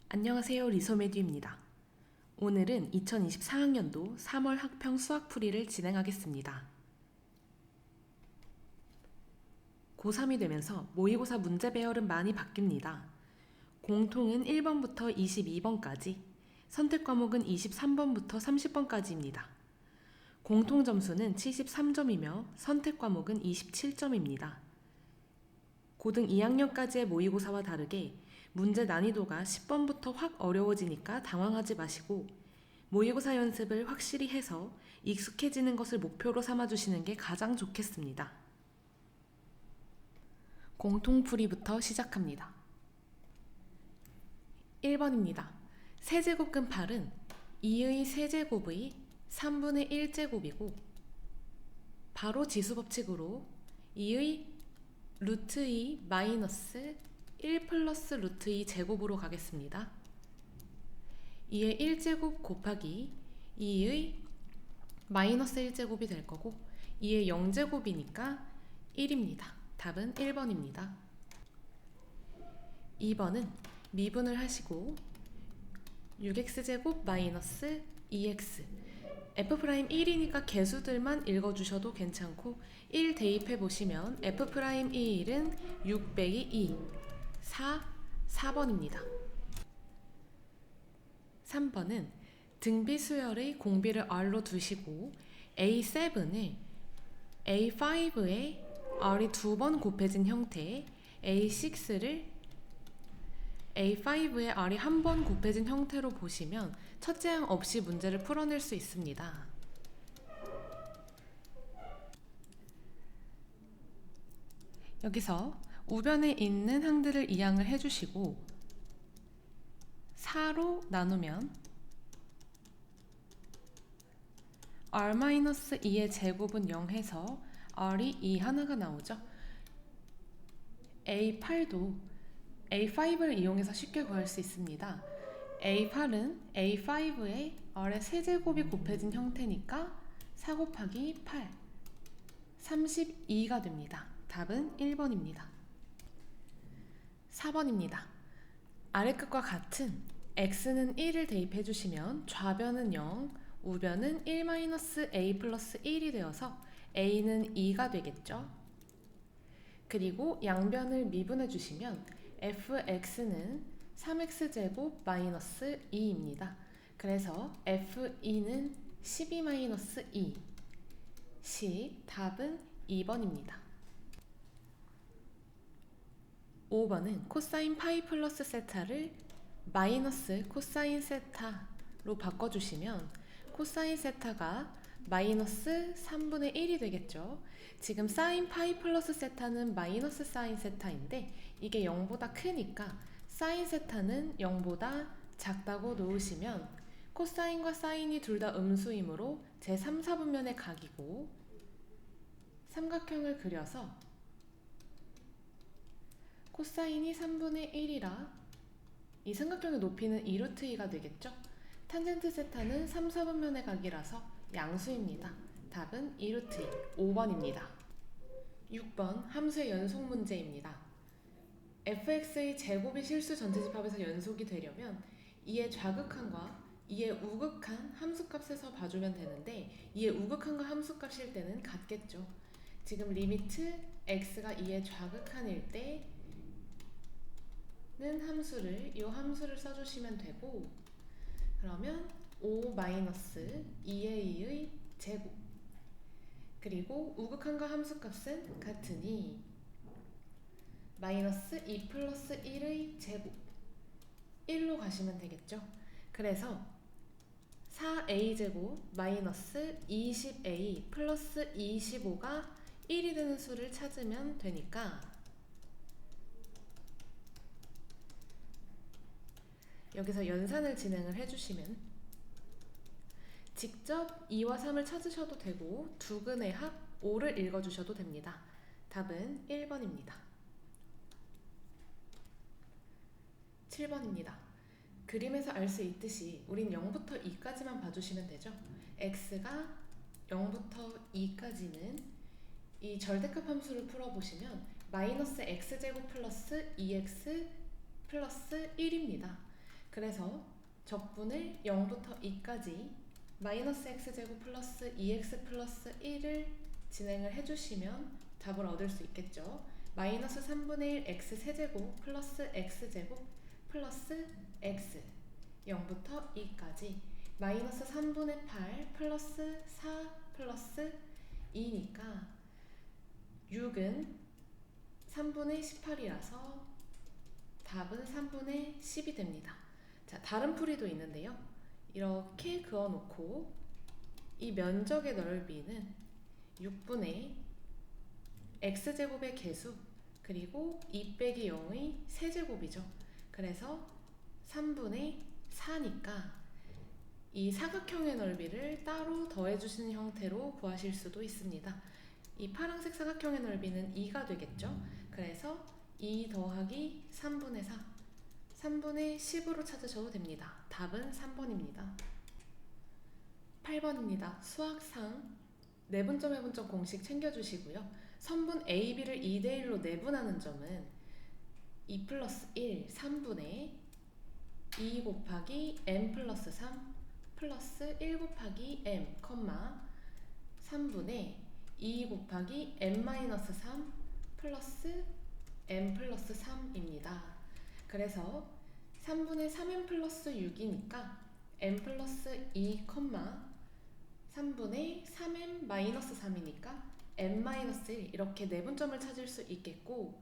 안녕하세요. 리소메디입니다. 오늘은 2024학년도 3월 학평 수학풀이를 진행하겠습니다. 고3이 되면서 모의고사 문제 배열은 많이 바뀝니다. 공통은 1번부터 22번까지, 선택 과목은 23번부터 30번까지입니다. 공통 점수는 73점이며 선택 과목은 27점입니다. 고등 2학년까지의 모의고사와 다르게 문제 난이도가 10번부터 확 어려워지니까 당황하지 마시고 모의고사 연습을 확실히 해서 익숙해지는 것을 목표로 삼아주시는 게 가장 좋겠습니다. 공통풀이부터 시작합니다. 1번입니다. 세제곱근 8은 2의 세제곱의 3분의 1제곱이고 바로 지수법칙으로 2의 루트 2 마이너스 1 플러스 루트 2 제곱으로 가겠습니다. 2의 1제곱 곱하기 2의 마이너스 1제곱이 될 거고 2의 0제곱이니까 1입니다. 답은 1번입니다. 2번은 미분을 하시고 6x제곱 마이너스 2x f'1이니까 개수들만 읽어주셔도 괜찮고 1 대입해보시면 f'1은 6 빼기 2 4번입니다. 3번은 등비 수열의 공비를 R로 두시고 A7을 A5에 R이 2번 곱해진 형태, A6를 A5에 R이 1번 곱해진 형태로 보시면 첫째 항 없이 문제를 풀어낼 수 있습니다. 여기서 우변에 있는 항들을 이항을 해주시고 4로 나누면 R-2의 제곱은 0 해서 R이 2 하나가 나오죠. A8도 A5를 이용해서 쉽게 구할 수 있습니다. A8은 A5에 R의 세제곱이 곱해진 형태니까 4 곱하기 8 32가 됩니다. 답은 1번입니다. 4번입니다. 아래 끝과 같은 x는 1을 대입해 주시면 좌변은 0, 우변은 1-a 플러스 1이 되어서 a는 2가 되겠죠. 그리고 양변을 미분해 주시면 fx는 3x제곱 마이너스 2입니다. 그래서 f2는 12-2, 10, 답은 2번입니다. 5번은 코사인 파이 플러스 세타를 마이너스 코사인 세타로 바꿔주시면 코사인 세타가 마이너스 3분의 1이 되겠죠. 지금 사인 파이 플러스 세타는 마이너스 사인 세타인데 이게 0보다 크니까 사인 세타는 0보다 작다고 놓으시면 코사인과 사인이 둘 다 음수이므로 제3, 4분면의 각이고 삼각형을 그려서 코사인이 3분의 1이라 이 삼각형의 높이는 2루트 2가 되겠죠? 탄젠트 세타는 3, 4분면의 각이라서 양수입니다. 답은 2루트 2, 5번입니다. 6번 함수의 연속 문제입니다. fx의 제곱이 실수 전체집합에서 연속이 되려면 이의 좌극한과 이의 우극한 함수값에서 봐주면 되는데 이의 우극한과 함수값일 때는 같겠죠. 지금 리미트 x가 2의 좌극한일 때 는 함수를 이 함수를 써주시면 되고 그러면 5-2의 2의 제곱 그리고 우극한과 함수값은 같으니 마이너스 2 플러스 1의 제곱 1로 가시면 되겠죠. 그래서 4a제곱 마이너스 20a 플러스 25가 1이 되는 수를 찾으면 되니까 여기서 연산을 진행을 해주시면 직접 2와 3을 찾으셔도 되고 두근의 합 5를 읽어주셔도 됩니다. 답은 1번입니다. 7번입니다. 그림에서 알 수 있듯이 우린 0부터 2까지만 봐주시면 되죠. x가 0부터 2까지는 이 절대값 함수를 풀어보시면 마이너스 x제곱 플러스 2x 플러스 1입니다. 그래서 적분을 0부터 2까지 마이너스 x제곱 플러스 2x 플러스 1을 진행을 해주시면 답을 얻을 수 있겠죠. 마이너스 3분의 1 x 세제곱 플러스 x제곱 플러스 x 0부터 2까지 마이너스 3분의 8 플러스 4 플러스 2니까 6은 3분의 18이라서 답은 3분의 10이 됩니다. 자, 다른 풀이도 있는데요. 이렇게 그어놓고 이 면적의 넓이는 6분의 x제곱의 개수 그리고 2 빼기 0의 세제곱이죠. 그래서 3분의 4니까 이 사각형의 넓이를 따로 더해주시는 형태로 구하실 수도 있습니다. 이 파란색 사각형의 넓이는 2가 되겠죠. 그래서 2 더하기 3분의 4 3분의 10으로 찾으셔도 됩니다. 답은 3번입니다. 8번입니다. 수학상 내분점 해분점 공식 챙겨주시고요. 선분 A, B를 2대1로 내분하는 점은 2 플러스 1, 3분의 2 곱하기 m 플러스 3 플러스 1 곱하기 m, 3분의 2 곱하기 m 마이너스 3 플러스 m 플러스 3입니다. 그래서 3분의 3m 플러스 6이니까 m 플러스 2, 3분의 3m 마이너스 3이니까 m 마이너스 1 이렇게 내분점을 찾을 수 있겠고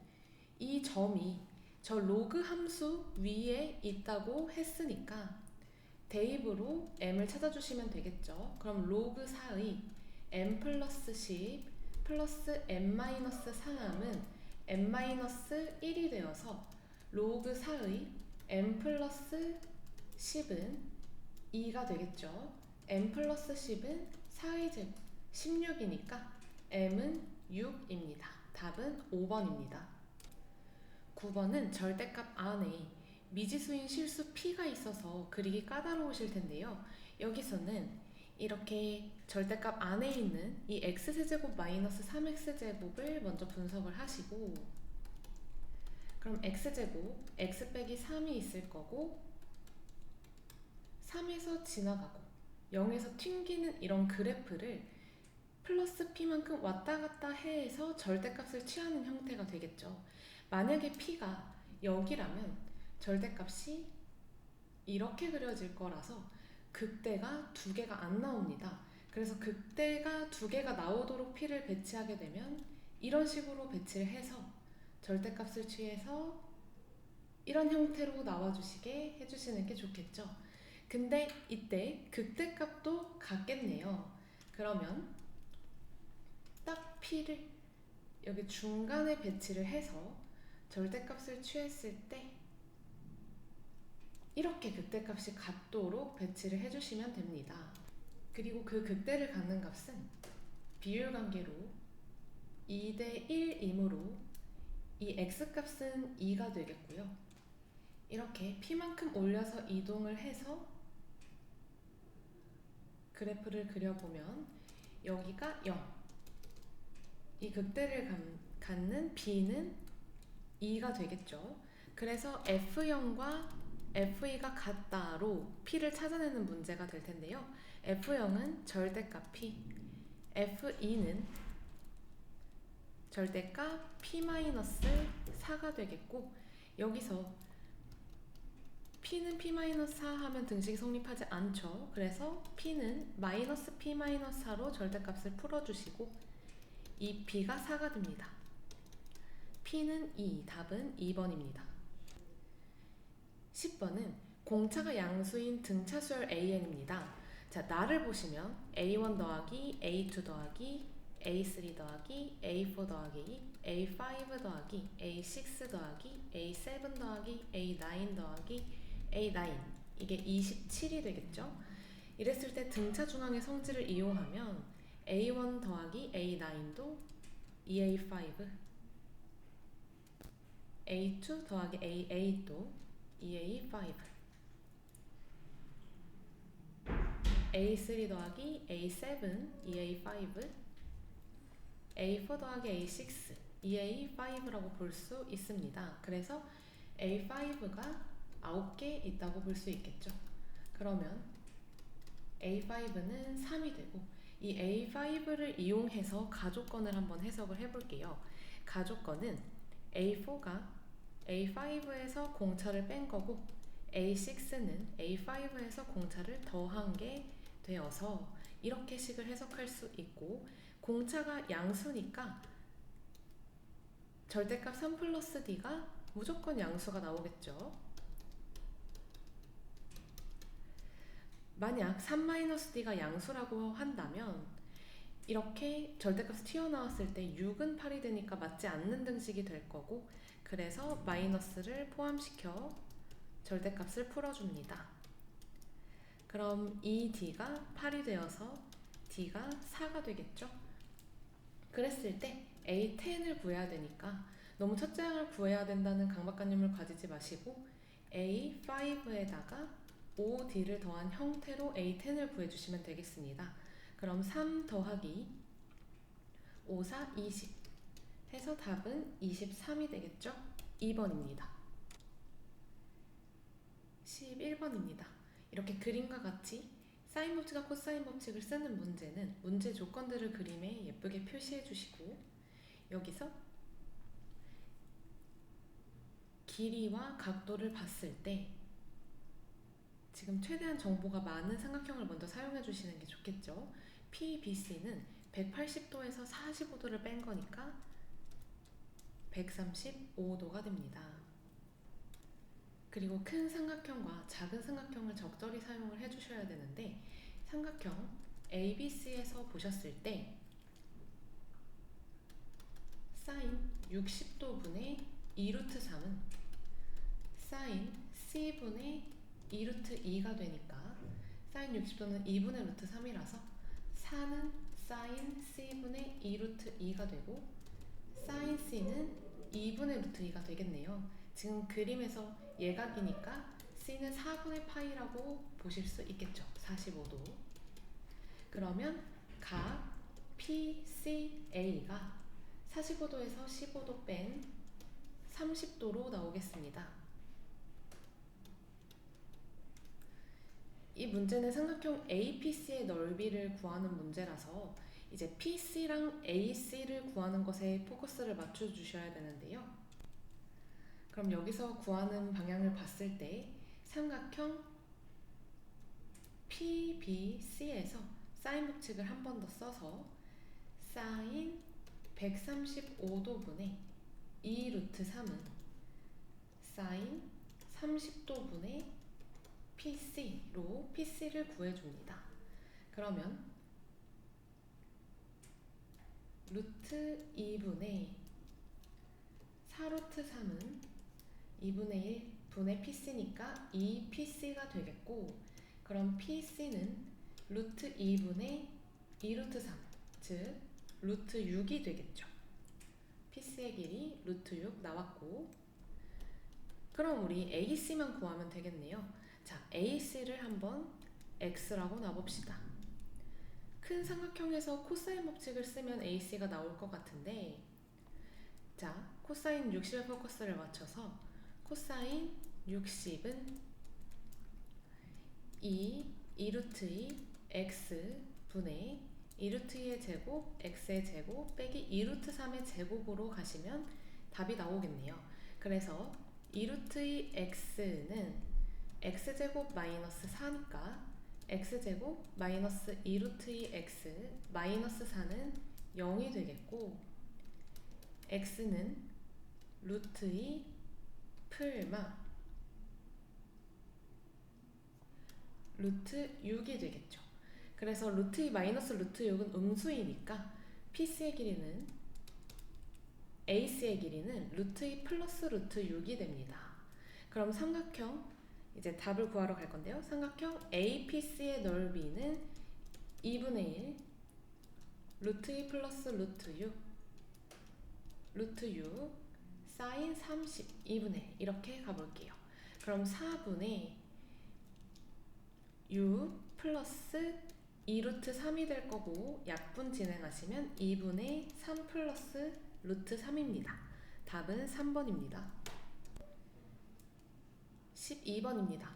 이 점이 저 로그 함수 위에 있다고 했으니까 대입으로 m을 찾아주시면 되겠죠. 그럼 로그 4의 m 플러스 10 플러스 m 마이너스 3은 m 마이너스 1이 되어서 로그 4의 m 플러스 10은 2가 되겠죠. m 플러스 10은 4의 제곱 16이니까 m은 6입니다. 답은 5번입니다. 9번은 절대값 안에 미지수인 실수 p가 있어서 그리기 까다로우실 텐데요. 여기서는 이렇게 절대값 안에 있는 이 x세제곱 마이너스 3x제곱을 먼저 분석을 하시고 그럼 x제곱 x 빼기 3이 있을 거고 3에서 지나가고 0에서 튕기는 이런 그래프를 플러스 p만큼 왔다 갔다 해서 절대값을 취하는 형태가 되겠죠. 만약에 p가 여기라면 절대값이 이렇게 그려질 거라서 극대가 두 개가 안 나옵니다. 그래서 극대가 두 개가 나오도록 p를 배치하게 되면 이런 식으로 배치를 해서 절대값을 취해서 이런 형태로 나와주시게 해주시는 게 좋겠죠. 근데 이때 극대값도 같겠네요. 그러면 딱 p를 여기 중간에 배치를 해서 절대값을 취했을 때 이렇게 극대값이 같도록 배치를 해주시면 됩니다. 그리고 그 극대를 갖는 값은 비율관계로 2대 1이므로 이 x값은 2가 되겠고요. 이렇게 p만큼 올려서 이동을 해서 그래프를 그려보면 여기가 0 이 극대를 갖는 b는 2가 되겠죠. 그래서 f0과 f2가 같다로 p를 찾아내는 문제가 될 텐데요. f0은 절대값 p, f2는 절대값 p-4가 되겠고 여기서 p는 p-4 하면 등식이 성립하지 않죠. 그래서 p는 마이너스 p-4로 절대값을 풀어주시고 이 b가 4가 됩니다. p는 2, 답은 2번입니다. 10번은 공차가 양수인 등차수열 an입니다. 자, 나를 보시면 a1 더하기 a2 더하기 a3 더하기 a4 더하기 a5 더하기 a6 더하기 a7 더하기 a9 더하기 a9 이게 27이 되겠죠. 이랬을 때 등차 중앙의 성질을 이용하면 a1 더하기 a9도 2a5 a2 더하기 a8도 2a5 a3 더하기 a7 2a5 a4 더하기 a6 2a5라고 볼 수 있습니다. 그래서 a5가 9개 있다고 볼 수 있겠죠. 그러면 A5는 3이 되고, 이 A5를 이용해서 가족권을 한번 해석을 해볼게요. 가족권은 A4가 A5에서 공차를 뺀 거고, A6는 A5에서 공차를 더한 게 되어서 이렇게 식을 해석할 수 있고, 공차가 양수니까 절대값 3 플러스 D가 무조건 양수가 나오겠죠. 만약 3-D가 양수라고 한다면 이렇게 절대값이 튀어나왔을 때 6은 8이 되니까 맞지 않는 등식이 될 거고, 그래서 마이너스를 포함시켜 절대값을 풀어줍니다. 그럼 이 D가 8이 되어서 D가 4가 되겠죠? 그랬을 때 A10을 구해야 되니까 너무 첫째 항을 구해야 된다는 강박관념을 가지지 마시고 A5에다가 5D를 더한 형태로 A10을 구해주시면 되겠습니다. 그럼 3 더하기 5, 4, 20 해서 답은 23이 되겠죠? 2번입니다. 11번입니다. 이렇게 그림과 같이 사인 법칙과 코사인 법칙을 쓰는 문제는 문제 조건들을 그림에 예쁘게 표시해 주시고, 여기서 길이와 각도를 봤을 때 지금 최대한 정보가 많은 삼각형을 먼저 사용해 주시는 게 좋겠죠. PBC는 180도에서 45도를 뺀 거니까 135도가 됩니다. 그리고 큰 삼각형과 작은 삼각형을 적절히 사용을 해주셔야 되는데, 삼각형 ABC에서 보셨을 때 사인 60도분의 2루트 3은 사인 C분의 2루트 2가 되니까 사인 60도는 2분의 루트 3이라서 4는 사인 C분의 2루트 2가 되고 사인 C는 2분의 루트 2가 되겠네요. 지금 그림에서 예각이니까 C는 4분의 파이라고 보실 수 있겠죠. 45도. 그러면 각 PCA가 45도에서 15도 뺀 30도로 나오겠습니다. 이 문제는 삼각형 APC의 넓이를 구하는 문제라서 이제 PC랑 AC를 구하는 것에 포커스를 맞춰주셔야 되는데요. 그럼 여기서 구하는 방향을 봤을 때 삼각형 PBC에서 사인 법칙을 한 번 더 써서 사인 135도분의 2 루트 3은 사인 30도분의 PC로 PC를 구해줍니다. 그러면 루트 2분의 4루트 3은 2분의 1 분의 PC니까 2PC가 되겠고, 그럼 PC는 루트 2분의 2루트 3, 즉 루트 6이 되겠죠. PC의 길이 루트 6 나왔고, 그럼 우리 AC만 구하면 되겠네요. 자, AC를 한번 X라고 놔봅시다. 큰 삼각형에서 코사인 법칙을 쓰면 AC가 나올 것 같은데, 자, 코사인 60에 포커스를 맞춰서 코사인 60은 2루트 2 X 분의 2루트 2의 제곱 X의 제곱 빼기 2루트 3의 제곱으로 가시면 답이 나오겠네요. 그래서 2루트 2 X는 X제곱 마이너스 4니까 X제곱 마이너스 2루트 2 X 마이너스 4는 0이 되겠고, X는 루트 2 풀마 루트 6이 되겠죠. 그래서 루트 2 마이너스 루트 6은 음수이니까 PC의 길이는 AC의 길이는 루트 2 플러스 루트 6이 됩니다. 그럼 삼각형 이제 답을 구하러 갈 건데요. 삼각형 APC의 넓이는 2분의 1 루트 2 플러스 루트 6 루트 6 사인 30 2분의 1 이렇게 가볼게요. 그럼 4분의 6 플러스 2루트 3이 될 거고 약분 진행하시면 2분의 3 플러스 루트 3입니다. 답은 3번입니다. 12번입니다.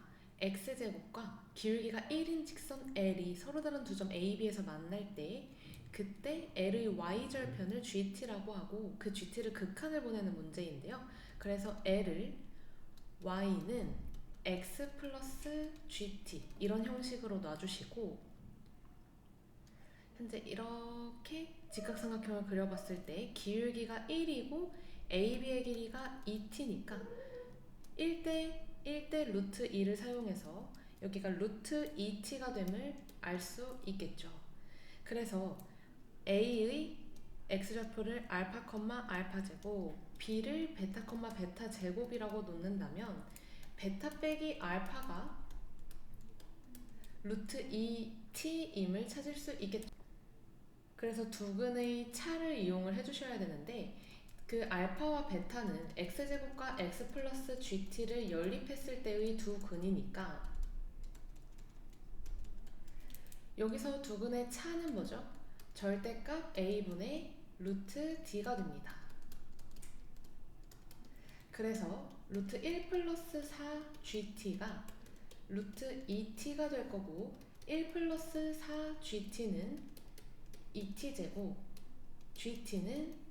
x제곱과 기울기가 1인 직선 L이 서로 다른 두 점 A, B에서 만날 때 그때 L의 y절편을 GT라고 하고 그 GT를 극한을 보내는 문제인데요. 그래서 L을 y는 x 플러스 GT 이런 형식으로 놔주시고 현재 이렇게 직각삼각형을 그려봤을 때 기울기가 1이고 AB의 길이가 2t니까 1대 루트 2를 사용해서 여기가 루트 2t가 됨을 알 수 있겠죠. 그래서 A의 x좌표를 알파, 알파 제곱, B를 베타, 베타 제곱이라고 놓는다면 베타 빼기 알파가 루트 2t임을 찾을 수 있겠죠. 그래서 두근의 차를 이용을 해주셔야 되는데 그 알파와 베타는 x제곱과 x 플러스 gt를 연립했을 때의 두 근이니까 여기서 두근의 차는 뭐죠? 절대값 a분의 루트 d가 됩니다. 그래서 루트 1 플러스 4gt가 루트 2t가 될 거고 1 플러스 4gt는 2t제곱 gt는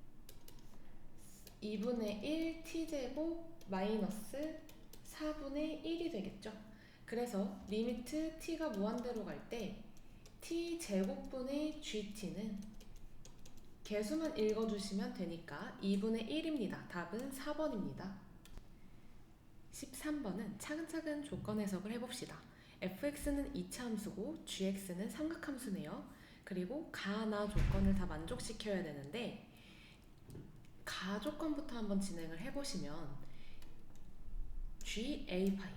2분의 1 t제곱 마이너스 4분의 1이 되겠죠. 그래서 리미트 t가 무한대로 갈 때 t제곱분의 gt는 개수만 읽어주시면 되니까 2분의 1입니다. 답은 4번입니다. 13번은 차근차근 조건 해석을 해봅시다. fx는 2차 함수고 gx는 삼각함수네요. 그리고 가나 조건을 다 만족시켜야 되는데 가 조건부터 한번 진행을 해보시면 GA파이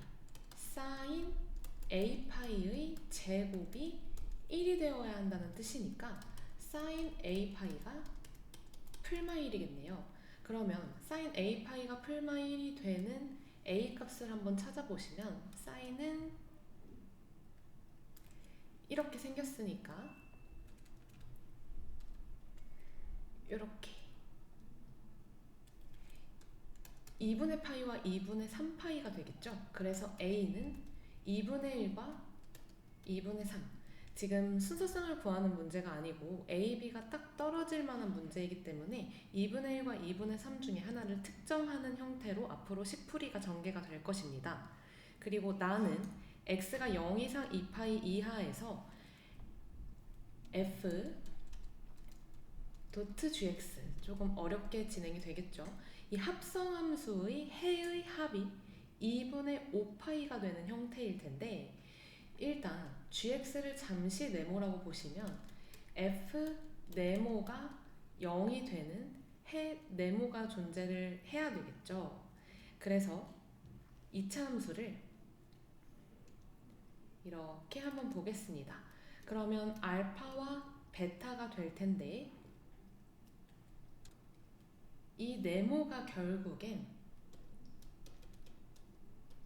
sin A파이의 제곱이 1이 되어야 한다는 뜻이니까 sin A파이가 풀마 1이겠네요. 그러면 sin A파이가 풀마 1이 되는 A 값을 한번 찾아보시면 sin은 이렇게 생겼으니까 이렇게 2분의 파이와 2분의 3파이가 되겠죠. 그래서 A는 2분의 1과 2분의 3 지금 순서상을 구하는 문제가 아니고 A, B가 딱 떨어질 만한 문제이기 때문에 2분의 1과 2분의 3 중에 하나를 특정하는 형태로 앞으로 식풀이가 전개가 될 것입니다. 그리고 나는 x가 0 이상 2파이 이하에서 f 도트 gx 조금 어렵게 진행이 되겠죠. 이 합성함수의 해의 합이 2분의 5파이가 되는 형태일 텐데 일단 gx를 잠시 네모라고 보시면 f 네모가 0이 되는 해 네모가 존재를 해야 되겠죠. 그래서 2차 함수를 이렇게 한번 보겠습니다. 그러면 알파와 베타가 될 텐데 이 네모가 결국엔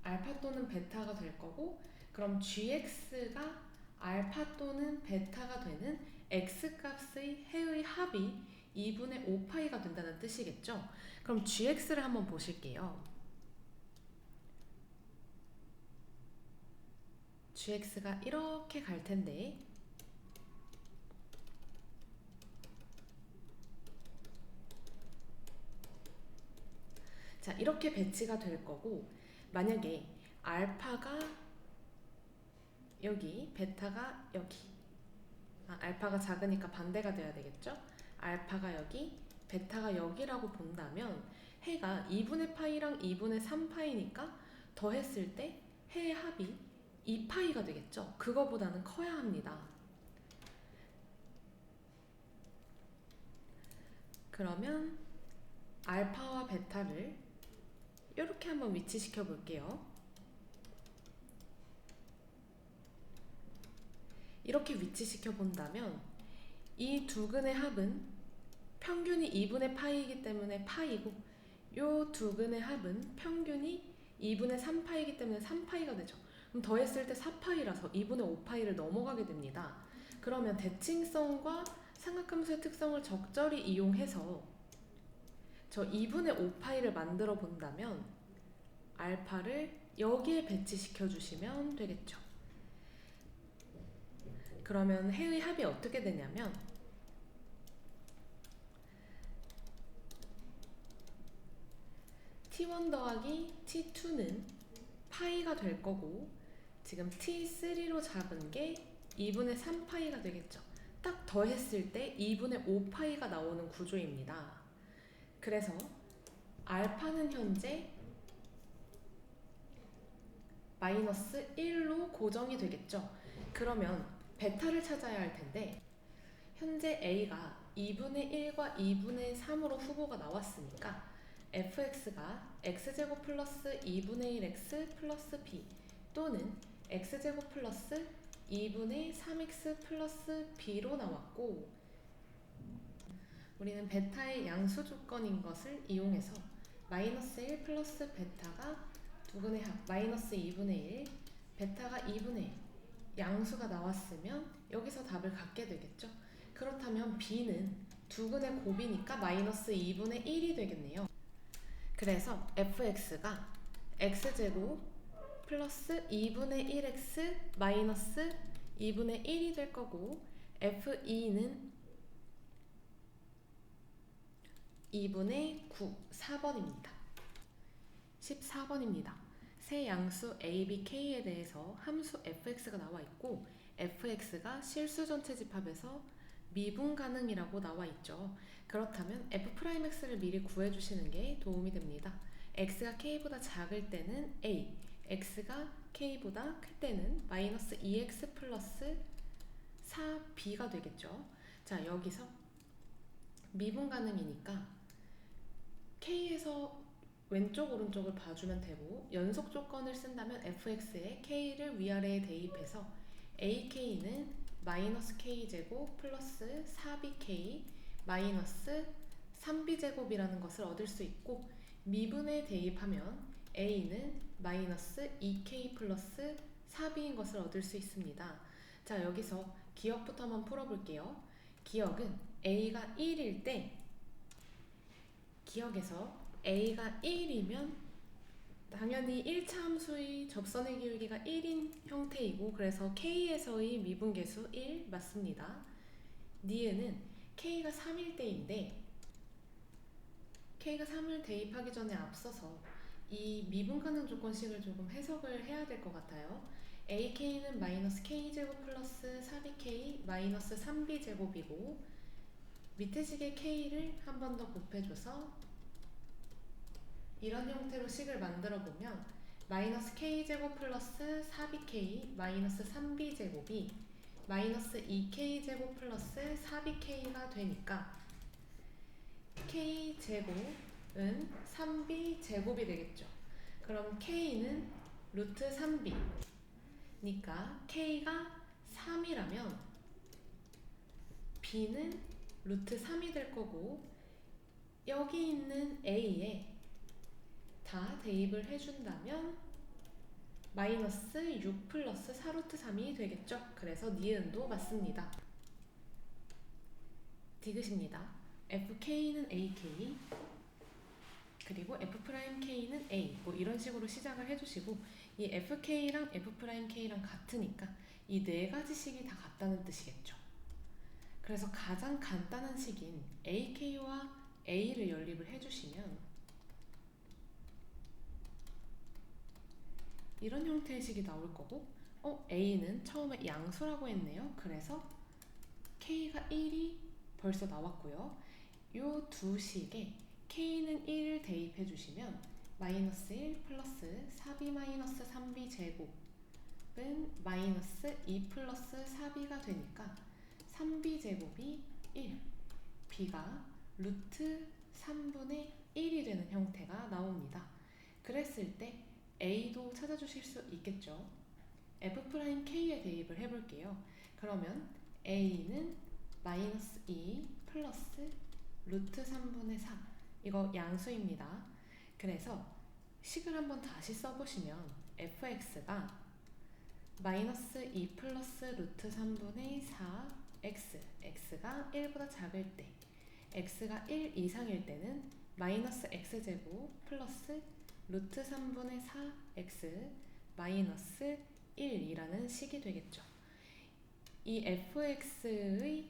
알파 또는 베타가 될 거고 그럼 gx가 알파 또는 베타가 되는 x값의 해의 합이 2분의 5파이가 된다는 뜻이겠죠. 그럼 gx를 한번 보실게요. gx가 이렇게 갈 텐데 자 이렇게 배치가 될 거고 만약에 알파가 여기 베타가 여기 알파가 작으니까 반대가 돼야 되겠죠. 알파가 여기 베타가 여기라고 본다면 해가 2분의 파이랑 2분의 3파이니까 더했을 때 해의 합이 2파이가 되겠죠. 그거보다는 커야 합니다. 그러면 알파와 베타를 이렇게 한번 위치시켜 볼게요. 이렇게 위치시켜 본다면 이 두 근의 합은 평균이 2분의 파이이기 때문에 파이고 요 두 근의 합은 평균이 2분의 3파이이기 때문에 3파이가 되죠. 그럼 더했을 때 4파이라서 2분의 5파이를 넘어가게 됩니다. 그러면 대칭성과 삼각함수의 특성을 적절히 이용해서 저 2분의 5파이를 만들어 본다면 알파를 여기에 배치시켜 주시면 되겠죠. 그러면 해의 합이 어떻게 되냐면 t1 더하기 t2는 파이가 될 거고, 지금 t3로 잡은 게 2분의 3파이가 되겠죠. 딱 더했을 때 2분의 5파이가 나오는 구조입니다. 그래서 알파는 현재 마이너스 1로 고정이 되겠죠. 그러면 베타를 찾아야 할 텐데, 현재 A가 2분의 1과 2분의 3으로 후보가 나왔으니까 fx가 x제곱 플러스 2분의 1x 플러스 b 또는 x제곱 플러스 2분의 3x 플러스 b로 나왔고, 우리는 베타의 양수 조건인 것을 이용해서 마이너스 1 플러스 베타가 두근의 합 마이너스 2분의 1, 베타가 2분의 1 양수가 나왔으면 여기서 답을 갖게 되겠죠. 그렇다면 b는 두근의 곱이니까 마이너스 2분의 1이 되겠네요. 그래서 fx가 x제곱 플러스 2분의 1x 마이너스 2분의 1이 될 거고, f2는 2분의 9, 4번입니다. 14번입니다. 세 양수 a, b, k에 대해서 함수 fx가 나와 있고, fx가 실수 전체 집합에서 미분 가능이라고 나와 있죠. 그렇다면 f'x를 미리 구해주시는 게 도움이 됩니다. x가 k보다 작을 때는 a, x가 k보다 클 때는 마이너스 2x 플러스 4b가 되겠죠. 자, 여기서 미분 가능이니까 k에서 왼쪽 오른쪽을 봐주면 되고, 연속 조건을 쓴다면 fx에 k를 위아래에 대입해서 ak는 마이너스 k제곱 플러스 4bk 마이너스 3b제곱이라는 것을 얻을 수 있고, 미분에 대입하면 a는 마이너스 2k 플러스 4b인 것을 얻을 수 있습니다. 자, 여기서 기억부터 한번 풀어볼게요. 기억은 a가 1일 때, 기억에서 a가 1이면 당연히 1차 함수의 접선의 기울기가 1인 형태이고, 그래서 k에서의 미분계수 1 맞습니다. 니은은 k가 3일 때인데, k가 3을 대입하기 전에 앞서서 이 미분 가능 조건식을 조금 해석을 해야 될 것 같아요. ak는 마이너스 k제곱 플러스 4bk 마이너스 3b제곱이고, 밑에 식의 k를 한 번 더 곱해줘서 이런 형태로 식을 만들어 보면 마이너스 k제곱 플러스 4bk 마이너스 3b제곱이 마이너스 2k제곱 플러스 4bk가 되니까 k제곱은 3b제곱이 되겠죠. 그럼 k는 루트 3b니까 k가 3이라면 b는 루트 3이 될 거고, 여기 있는 a에 다 대입을 해준다면 마이너스 6 플러스 4루트 3이 되겠죠. 그래서 니은도 맞습니다. 디귿입니다. fk는 ak, 그리고 f'k는 a, 뭐 이런 식으로 시작을 해주시고, 이 fk랑 f'k랑 같으니까 이 네 가지 식이 다 같다는 뜻이겠죠. 그래서 가장 간단한 식인 ak와 a를 연립을 해주시면 이런 형태의 식이 나올 거고, a는 처음에 양수라고 했네요. 그래서 k가 1이 벌써 나왔고요. 이 두 식에 k는 1을 대입해 주시면 마이너스 1 플러스 4b 마이너스 3b 제곱은 마이너스 2 플러스 4b가 되니까 3b 제곱이 1, b가 루트 3분의 1이 되는 형태가 나옵니다. 그랬을 때 a도 찾아주실 수 있겠죠. f'k에 대입을 해볼게요. 그러면 a는 마이너스 2 플러스 루트 3분의 4, 이거 양수입니다. 그래서 식을 한번 다시 써보시면 fx가 마이너스 2 플러스 루트 3분의 4 x, x가 1보다 작을 때, x가 1 이상일 때는 마이너스 x제곱 플러스 루트 3분의 4x 마이너스 1이라는 식이 되겠죠. 이 fx의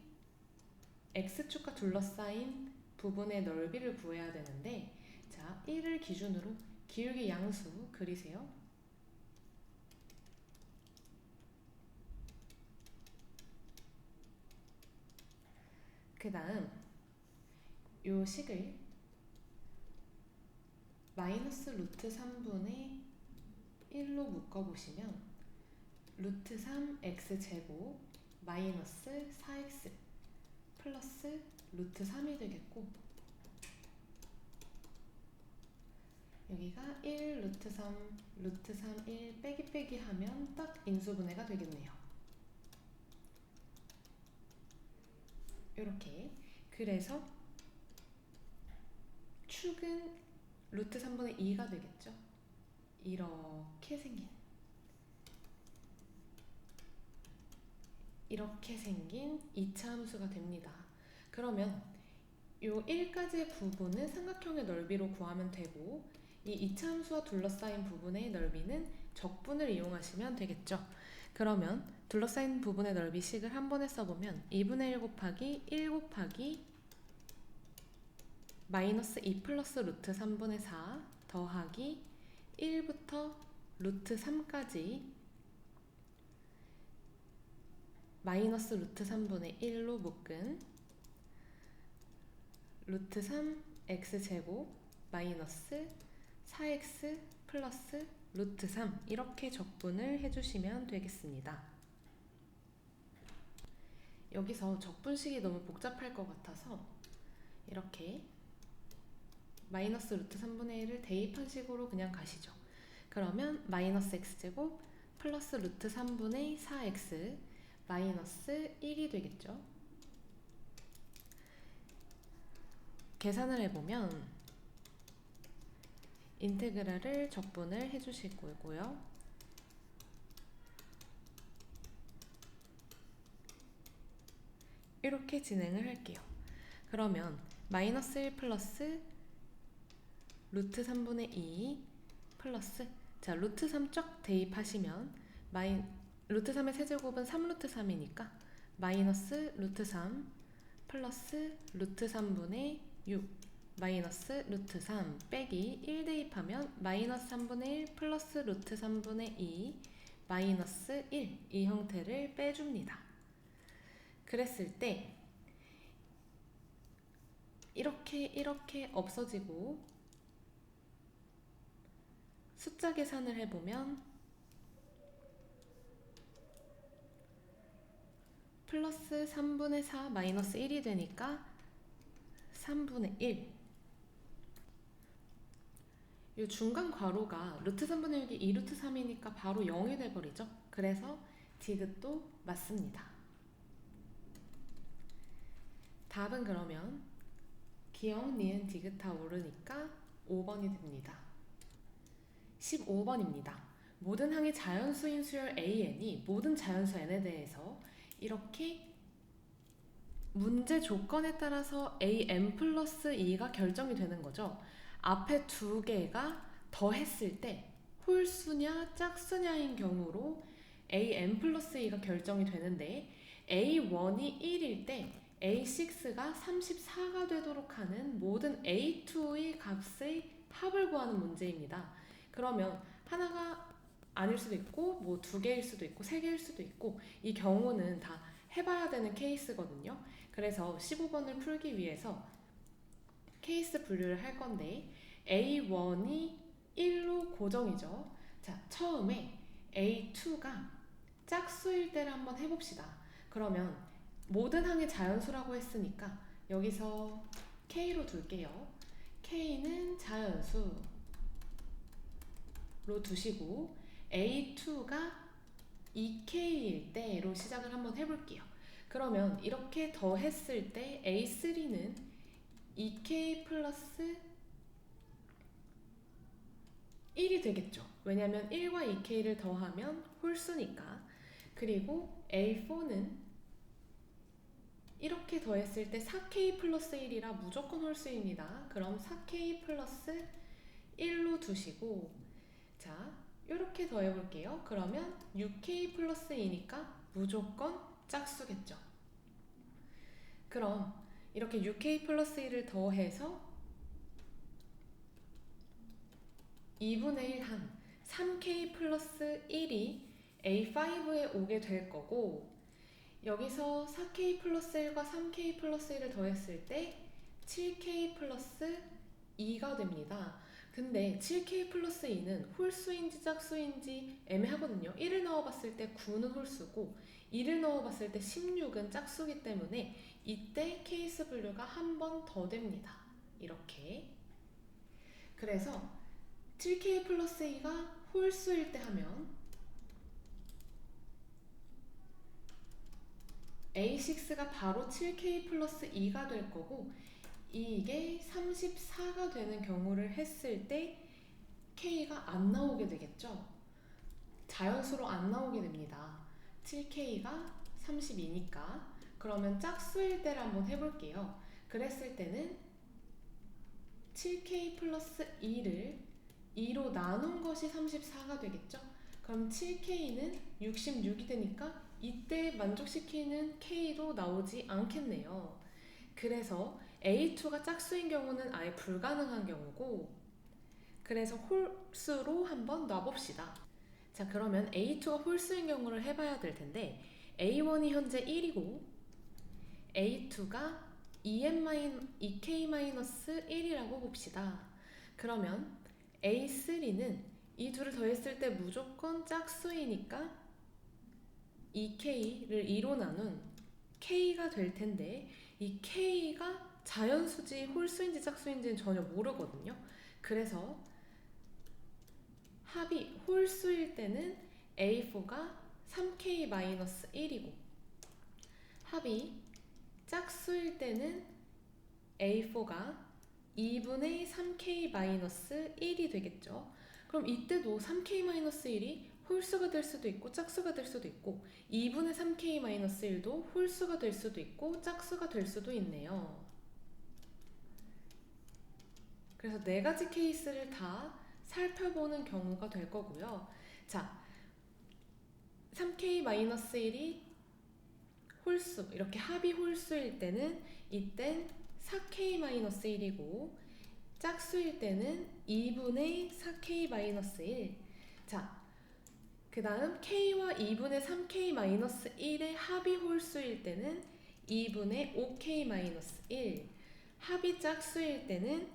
x축과 둘러싸인 부분의 넓이를 구해야 되는데, 자, 1을 기준으로 기울기 양수 그리세요. 그 다음 요 식을 마이너스 루트 3분의 1로 묶어보시면 루트 3x제곱 마이너스 4x 플러스 루트 3이 되겠고, 여기가 1 루트 3 루트 3 1 빼기 빼기 하면 딱 인수분해가 되겠네요. 이렇게. 그래서 축은 루트 3분의 2가 되겠죠. 이렇게 생긴 2차 함수가 됩니다. 그러면 요 1까지의 부분은 삼각형의 넓이로 구하면 되고, 이 2차 함수와 둘러싸인 부분의 넓이는 적분을 이용하시면 되겠죠. 그러면 둘러싸인 부분의 넓이 식을 한 번에 써보면 2분의 1 곱하기 1 곱하기 마이너스 2 플러스 루트 3분의 4 더하기 1부터 루트 3까지 마이너스 루트 3분의 1로 묶은 루트 3x제곱 마이너스 4x 플러스 루트 3 이렇게 적분을 해주시면 되겠습니다. 여기서 적분식이 너무 복잡할 것 같아서 이렇게 마이너스 루트 3분의 1을 대입한 식으로 그냥 가시죠. 그러면 마이너스 x제곱 플러스 루트 3분의 4x 마이너스 1이 되겠죠. 계산을 해보면 인테그랄을 적분을 해주실 거고요. 이렇게 진행을 할게요. 그러면 마이너스 1 플러스 루트 3분의 2 플러스, 자, 루트 3 쫙 대입하시면 루트 3의 세제곱은 3루트 3이니까 마이너스 루트 3 플러스 루트 3분의 6 마이너스 루트 3 빼기 1 대입하면 마이너스 3분의 1 플러스 루트 3분의 2 마이너스 1, 이 형태를 빼줍니다. 그랬을 때 이렇게 없어지고 숫자 계산을 해보면 플러스 3분의 4 마이너스 1이 되니까 3분의 1. 이 중간 괄호가 루트 3분의 6이 2루트 3이니까 바로 0이 돼버리죠. 그래서 디귿도 맞습니다. 답은 그러면 기역, 니은, 디귿 다 오르니까 5번이 됩니다. 15번입니다. 모든 항의 자연수인 수열 AN이 모든 자연수 N에 대해서 이렇게 문제 조건에 따라서 AN 플러스 2가 결정이 되는 거죠. 앞에 두 개가 더했을 때 홀수냐 짝수냐인 경우로 AN 플러스 2가 결정이 되는데, A1이 1일 때 A6가 34가 되도록 하는 모든 A2의 값의 합을 구하는 문제입니다. 그러면 하나가 아닐 수도 있고 뭐 두 개일 수도 있고 세 개일 수도 있고, 이 경우는 다 해봐야 되는 케이스거든요. 그래서 15번을 풀기 위해서 케이스 분류를 할 건데, A1이 1로 고정이죠. 자, 처음에 A2가 짝수일 때를 한번 해봅시다. 그러면 모든 항의 자연수라고 했으니까 여기서 K로 둘게요. K는 자연수로 두시고 A2가 2K일 때로 시작을 한번 해볼게요. 그러면 이렇게 더했을 때 A3는 2K 플러스 1이 되겠죠. 왜냐면 1과 2K를 더하면 홀수니까. 그리고 A4는 이렇게 더했을 때 4K 플러스 1이라 무조건 홀수입니다. 그럼 4K 플러스 1로 두시고, 자, 이렇게 더해볼게요. 그러면 6k 플러스 2니까 무조건 짝수겠죠. 그럼 이렇게 6k 플러스 1을 더해서 2분의 1 한 3k 플러스 1이 A5에 오게 될 거고, 여기서 4k 플러스 1과 3k 플러스 1을 더했을 때 7k 플러스 2가 됩니다. 근데 7k 플러스 2는 홀수인지 짝수인지 애매하거든요. 1을 넣어봤을 때 9는 홀수고 2를 넣어봤을 때 16은 짝수기 때문에 이때 케이스 분류가 한 번 더 됩니다. 이렇게. 그래서 7k 플러스 2가 홀수일 때 하면 A6가 바로 7k 플러스 2가 될 거고, 이게 34가 되는 경우를 했을 때 k가 안 나오게 되겠죠. 자연수로 안 나오게 됩니다. 7k가 32니까. 그러면 짝수일 때를 한번 해볼게요. 그랬을 때는 7k 플러스 2를 2로 나눈 것이 34가 되겠죠. 그럼 7k는 66이 되니까 이때 만족시키는 k도 나오지 않겠네요. 그래서 A2가 짝수인 경우는 아예 불가능한 경우고, 그래서 홀수로 한번 놔봅시다. 자, 그러면 A2가 홀수인 경우를 해봐야 될 텐데, A1이 현재 1이고 A2가 2k-1이라고 봅시다. 그러면 A3는 이 둘을 더했을 때 무조건 짝수이니까 2k를 2로 나눈 k가 될 텐데, 이 k가 자연수지 홀수인지 짝수인지는 전혀 모르거든요. 그래서 합이 홀수일 때는 A4가 3k-1이고 합이 짝수일 때는 A4가 2분의 3k-1이 되겠죠. 그럼 이때도 3k-1이 홀수가 될 수도 있고 짝수가 될 수도 있고, 2분의 3k-1도 홀수가 될 수도 있고 짝수가 될 수도 있네요. 그래서 네 가지 케이스를 다 살펴보는 경우가 될 거고요. 자, 3k-1이 홀수, 이렇게 합이 홀수일 때는 이땐 4k-1이고 짝수일 때는 2분의 4k-1. 자, 그 다음 k와 2분의 3k-1의 합이 홀수일 때는 2분의 5k-1, 합이 짝수일 때는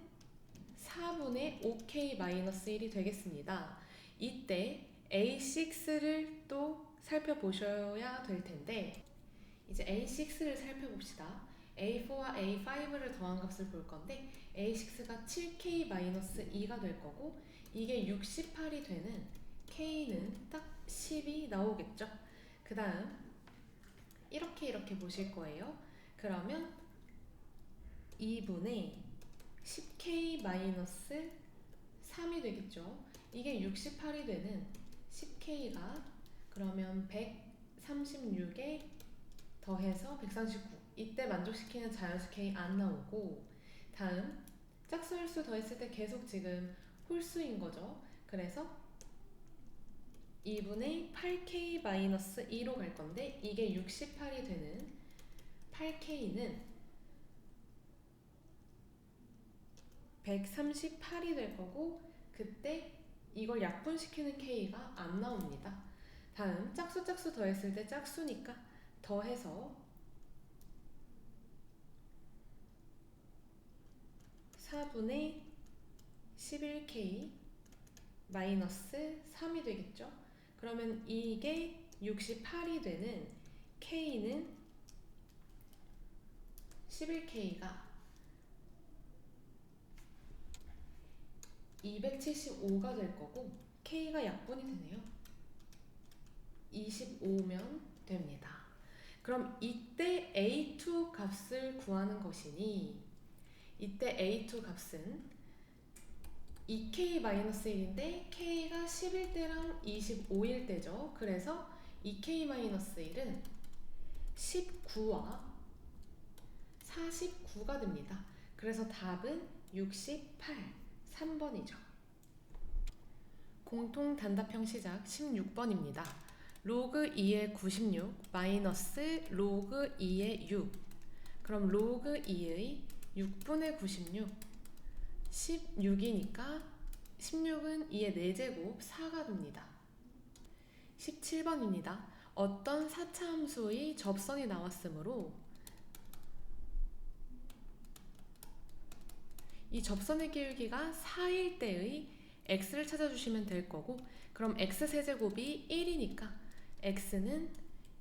4분의 5k-1이 되겠습니다. 이때 A6를 또 살펴보셔야 될 텐데, 이제 A6를 살펴봅시다. A4와 A5를 더한 값을 볼 건데, A6가 7k-2가 될 거고, 이게 68이 되는 k는 딱 10이 나오겠죠. 그 다음 이렇게 보실 거예요. 그러면 2분의 10k-3이 되겠죠. 이게 68이 되는 10k가 그러면 136에 더해서 139. 이때 만족시키는 자연수 k 안 나오고, 다음 짝수 홀수 더했을 때 계속 지금 홀수인 거죠. 그래서 2분의 8k-2로 갈 건데, 이게 68이 되는 8k는 138이 될 거고, 그때 이걸 약분시키는 k가 안 나옵니다. 다음 짝수 더했을 때 짝수니까 더해서 4분의 11k 마이너스 3이 되겠죠. 그러면 이게 68이 되는 k는 11k가 275가 될 거고, k가 약분이 되네요. 25면 됩니다. 그럼 이때 A2 값을 구하는 것이니, 이때 A2 값은 2k-1인데 k가 11대랑 25일 때죠. 그래서 2k-1은 19와 49가 됩니다. 그래서 답은 68, 3번이죠. 공통 단답형 시작 16번입니다. 로그 2의 96 마이너스 로그 2의 6. 그럼 로그 2의 6분의 96 16이니까 16은 2의 4제곱 4가 됩니다. 17번입니다. 어떤 4차 함수의 접선이 나왔으므로 이 접선의 기울기가 4일 때의 x를 찾아주시면 될 거고, 그럼 x세제곱이 1이니까 x는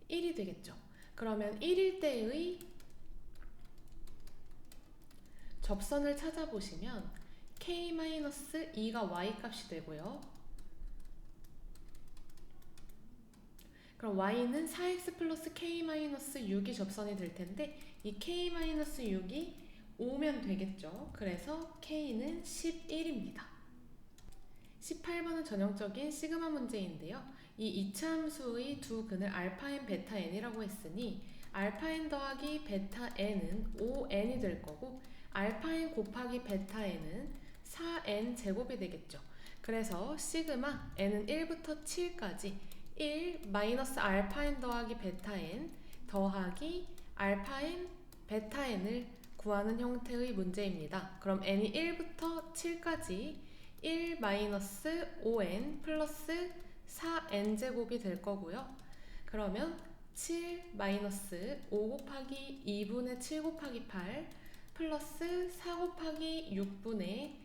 1이 되겠죠. 그러면 1일 때의 접선을 찾아보시면 k-2가 y 값이 되고요. 그럼 y는 4x 플러스 k-6이 접선이 될 텐데 이 k-6이 5면 되겠죠. 그래서 k는 11입니다. 18번은 전형적인 시그마 문제인데요. 이 2차 함수의 두 근을 알파 n, 베타 n이라고 했으니 알파 n 더하기 베타 n은 5n이 될 거고 알파 n 곱하기 베타 n은 4n 제곱이 되겠죠. 그래서 시그마 n은 1부터 7까지 1 마이너스 알파 n 더하기 베타 n 더하기 알파 n 베타 n을 구하는 형태의 문제입니다. 그럼 n이 1부터 7까지 1 마이너스 5n 플러스 4n 제곱이 될 거고요. 그러면 7 마이너스 5 곱하기 2분의 7 곱하기 8 플러스 4 곱하기 6분의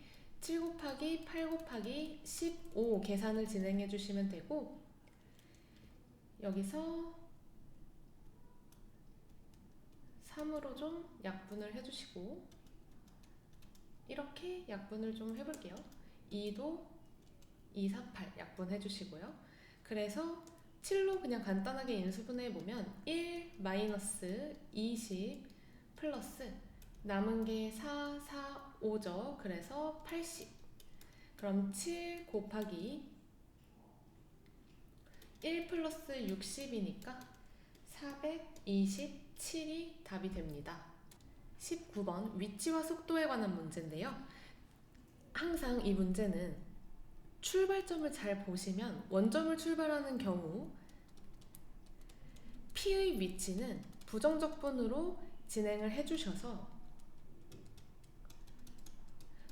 7 곱하기 8 곱하기 15 계산을 진행해 주시면 되고, 여기서 3으로 좀 약분을 해주시고 이렇게 약분을 좀 해볼게요. 2도 2, 4, 8 약분해 주시고요. 그래서 7로 그냥 간단하게 인수분해해보면 1 마이너스 20 플러스 남은 게 4, 4, 5죠. 그래서 80. 그럼 7 곱하기 1 플러스 60이니까 427이 답이 됩니다. 19번 위치와 속도에 관한 문제인데요. 항상 이 문제는 출발점을 잘 보시면 원점을 출발하는 경우 P의 위치는 부정적분으로 진행을 해주셔서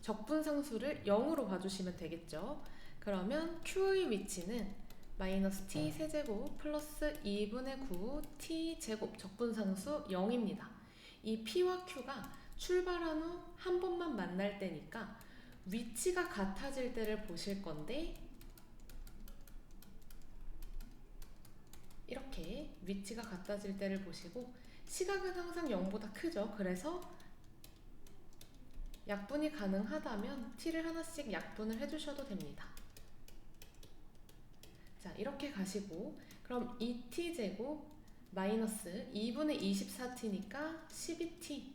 적분상수를 0으로 봐주시면 되겠죠. 그러면 Q의 위치는 마이너스 t 세제곱 플러스 2분의 9 t 제곱 적분상수 0입니다. 이 P와 Q가 출발한 후 한 번만 만날 때니까 위치가 같아질 때를 보실 건데, 이렇게 위치가 같아질 때를 보시고 시각은 항상 0보다 크죠. 그래서 약분이 가능하다면 t를 하나씩 약분을 해주셔도 됩니다. 자, 이렇게 가시고 그럼 2t제곱 마이너스 2분의 24t니까 12t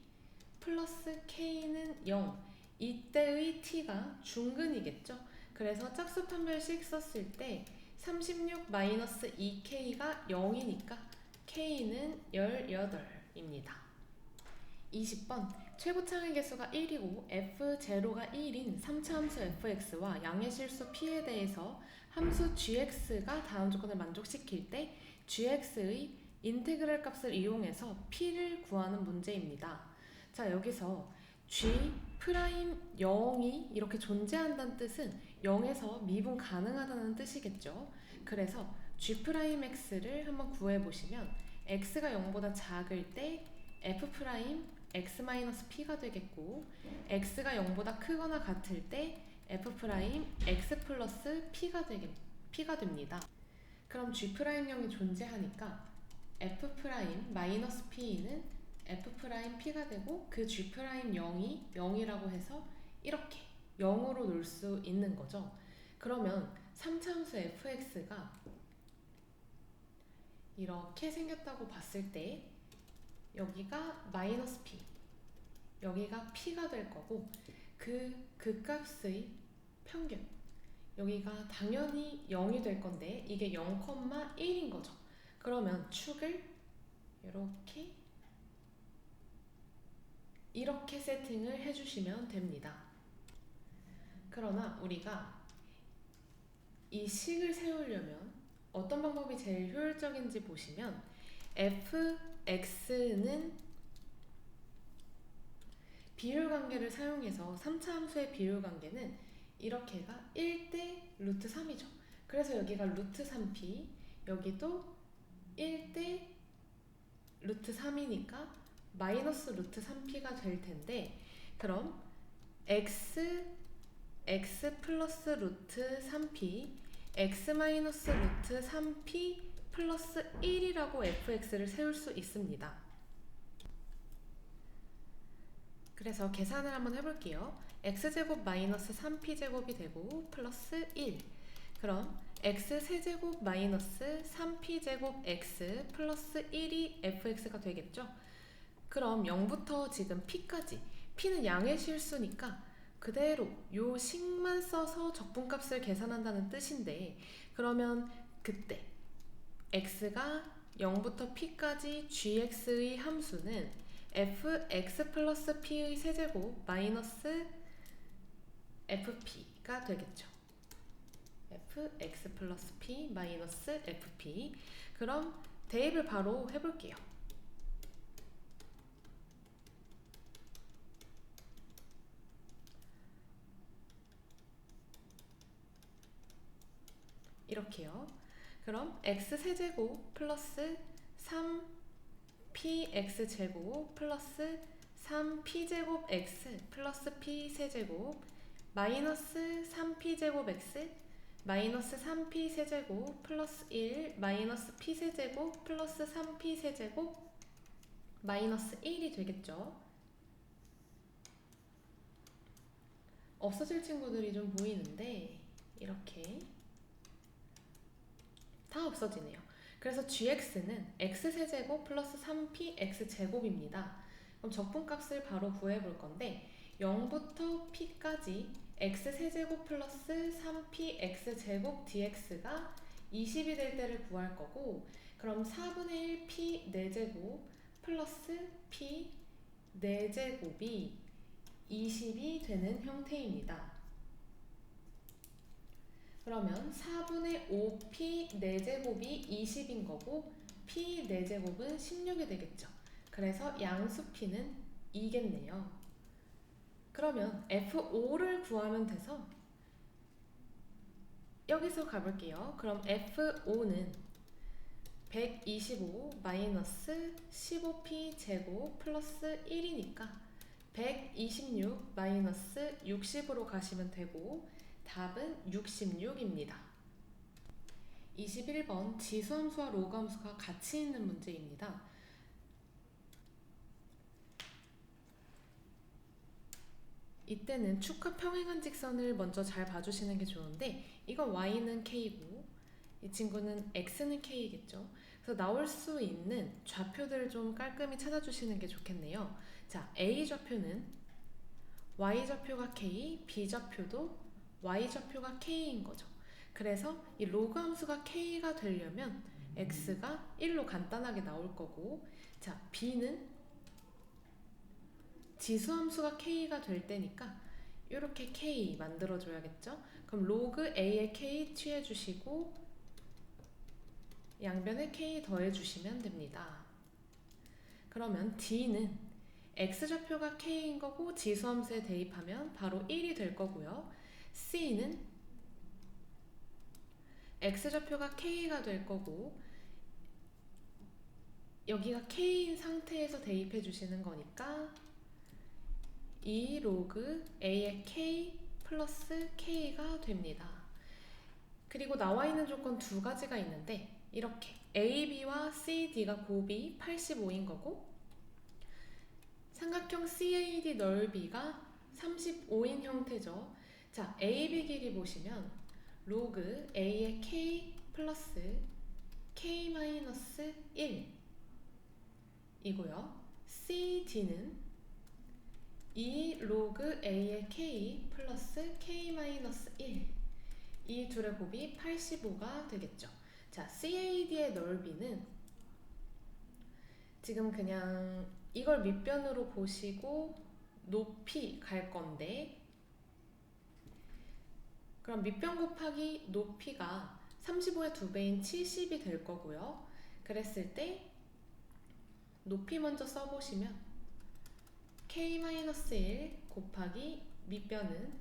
플러스 k는 0. 이때의 t가 중근이겠죠. 그래서 짝수 판별식 썼을 때 36 마이너스 2k가 0이니까 k는 18입니다. 20번 최고창의 개수가 1이고 f0가 1인 3차 함수 fx와 양의 실수 p에 대해서 함수 gx가 다음 조건을 만족시킬 때 gx의 인테그랄 값을 이용해서 p를 구하는 문제입니다. 자, 여기서 g'0이 이렇게 존재한다는 뜻은 0에서 미분 가능하다는 뜻이겠죠. 그래서 g'x를 한번 구해보시면 x가 0보다 작을 때 f' x-p가 되겠고 x가 0보다 크거나 같을 때 f' x 플러스 p가 됩니다. 그럼 g'0이 존재하니까 f' 마이너스 p는 f' p가 되고 그 g'0이 0이라고 해서 이렇게 0으로 놓을 수 있는 거죠. 그러면 3차 함수 fx가 이렇게 생겼다고 봤을 때 여기가 마이너스 p, 여기가 p가 될 거고 그 값의 평균, 여기가 당연히 0이 될 건데 이게 0,1인 거죠. 그러면 축을 이렇게 세팅을 해주시면 됩니다. 그러나 우리가 이 식을 세우려면 어떤 방법이 제일 효율적인지 보시면 fx는 비율관계를 사용해서 3차 함수의 비율관계는 이렇게가 1대 루트 3이죠. 그래서 여기가 루트 3p, 여기도 1대 루트 3이니까 마이너스 루트 3p가 될 텐데, 그럼 x 플러스 루트 3p, x 마이너스 루트 3p 플러스 1이라고 fx를 세울 수 있습니다. 그래서 계산을 한번 해볼게요. x제곱 마이너스 3p제곱이 되고 플러스 1. 그럼 x세제곱 마이너스 3p제곱 x 플러스 1이 fx가 되겠죠? 그럼 0부터 지금 p까지, p는 양의 실수니까 그대로 요 식만 써서 적분값을 계산한다는 뜻인데, 그러면 그때 x가 0부터 p까지 gx의 함수는 fx 플러스 p의 세제곱 마이너스 fp가 되겠죠. fx 플러스 p 마이너스 fp. 그럼 대입을 바로 해볼게요. 이렇게요. 그럼 x세제곱 플러스 3px제곱 플러스 3p제곱 x 플러스 p세제곱 마이너스 3p제곱 x 마이너스 3p세제곱 플러스 1 마이너스 p세제곱 플러스 3p세제곱 마이너스 1이 되겠죠. 없어질 친구들이 좀 보이는데 이렇게 다 없어지네요. 그래서 gx는 x세제곱 플러스 3px제곱입니다. 그럼 적분값을 바로 구해볼 건데 0부터 p까지 x세제곱 플러스 3px제곱 dx가 20이 될 때를 구할 거고, 그럼 4분의 1 p 4제곱 플러스 p 4제곱이 20이 되는 형태입니다. 그러면 4분의 5p 4제곱이 20인 거고 p 4제곱은 16이 되겠죠. 그래서 양수 p는 2겠네요. 그러면 f5를 구하면 돼서 여기서 가볼게요. 그럼 f5는 125 마이너스 15p 제곱 플러스 1이니까 126 마이너스 60으로 가시면 되고 답은 66입니다. 21번 지수함수와 로그함수가 같이 있는 문제입니다. 이때는 축과 평행한 직선을 먼저 잘 봐주시는 게 좋은데, 이건 y는 k고 이 친구는 x는 k겠죠. 그래서 나올 수 있는 좌표들을 좀 깔끔히 찾아주시는 게 좋겠네요. 자, a 좌표는 y 좌표가 k, b 좌표도 y 좌표가 k인 거죠. 그래서 이 로그 함수가 k가 되려면 x가 1로 간단하게 나올 거고, 자, b는 지수함수가 k가 될 때니까 이렇게 k 만들어줘야겠죠. 그럼 로그 a의 k 취해주시고 양변에 k 더해주시면 됩니다. 그러면 d는 x좌표가 k인 거고 지수함수에 대입하면 바로 1이 될 거고요. c는 x좌표가 k가 될 거고 여기가 k인 상태에서 대입해 주시는 거니까 2 로그 a의 k 플러스 k가 됩니다. 그리고 나와 있는 조건 두 가지가 있는데 이렇게 AB와 CD가 곱이 85인 거고 삼각형 CAD 넓이가 35인 형태죠. 자, AB 길이 보시면 로그 A의 K 플러스 K 마이너스 1 이고요. CD는 2 로그 A의 K 플러스 K 마이너스 1 이 둘의 곱이 85가 되겠죠. 자, CAD의 넓이는 지금 그냥 이걸 밑변으로 보시고 높이 갈 건데 그럼 밑변 곱하기 높이가 35의 2배인 70이 될 거고요. 그랬을 때 높이 먼저 써보시면 k-1 곱하기 밑변은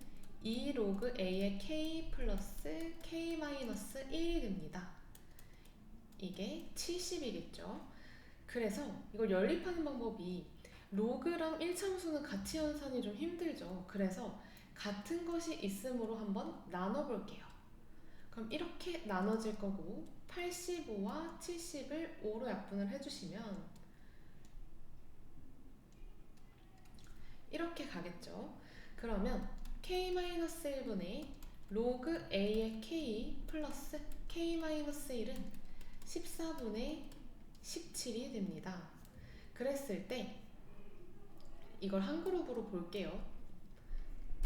2 로그 a의 k 플러스 k-1이 됩니다. 이게 70이겠죠. 그래서 이걸 연립하는 방법이 로그랑 1참수는 같이 연산이 좀 힘들죠. 그래서 같은 것이 있으므로 한번 나눠볼게요. 그럼 이렇게 나눠질 거고 85와 70을 5로 약분을 해주시면 이렇게 가겠죠. 그러면 k-1분의 로그 a의 k 플러스 k-1은 14분의 17이 됩니다. 그랬을 때 이걸 한 그룹으로 볼게요.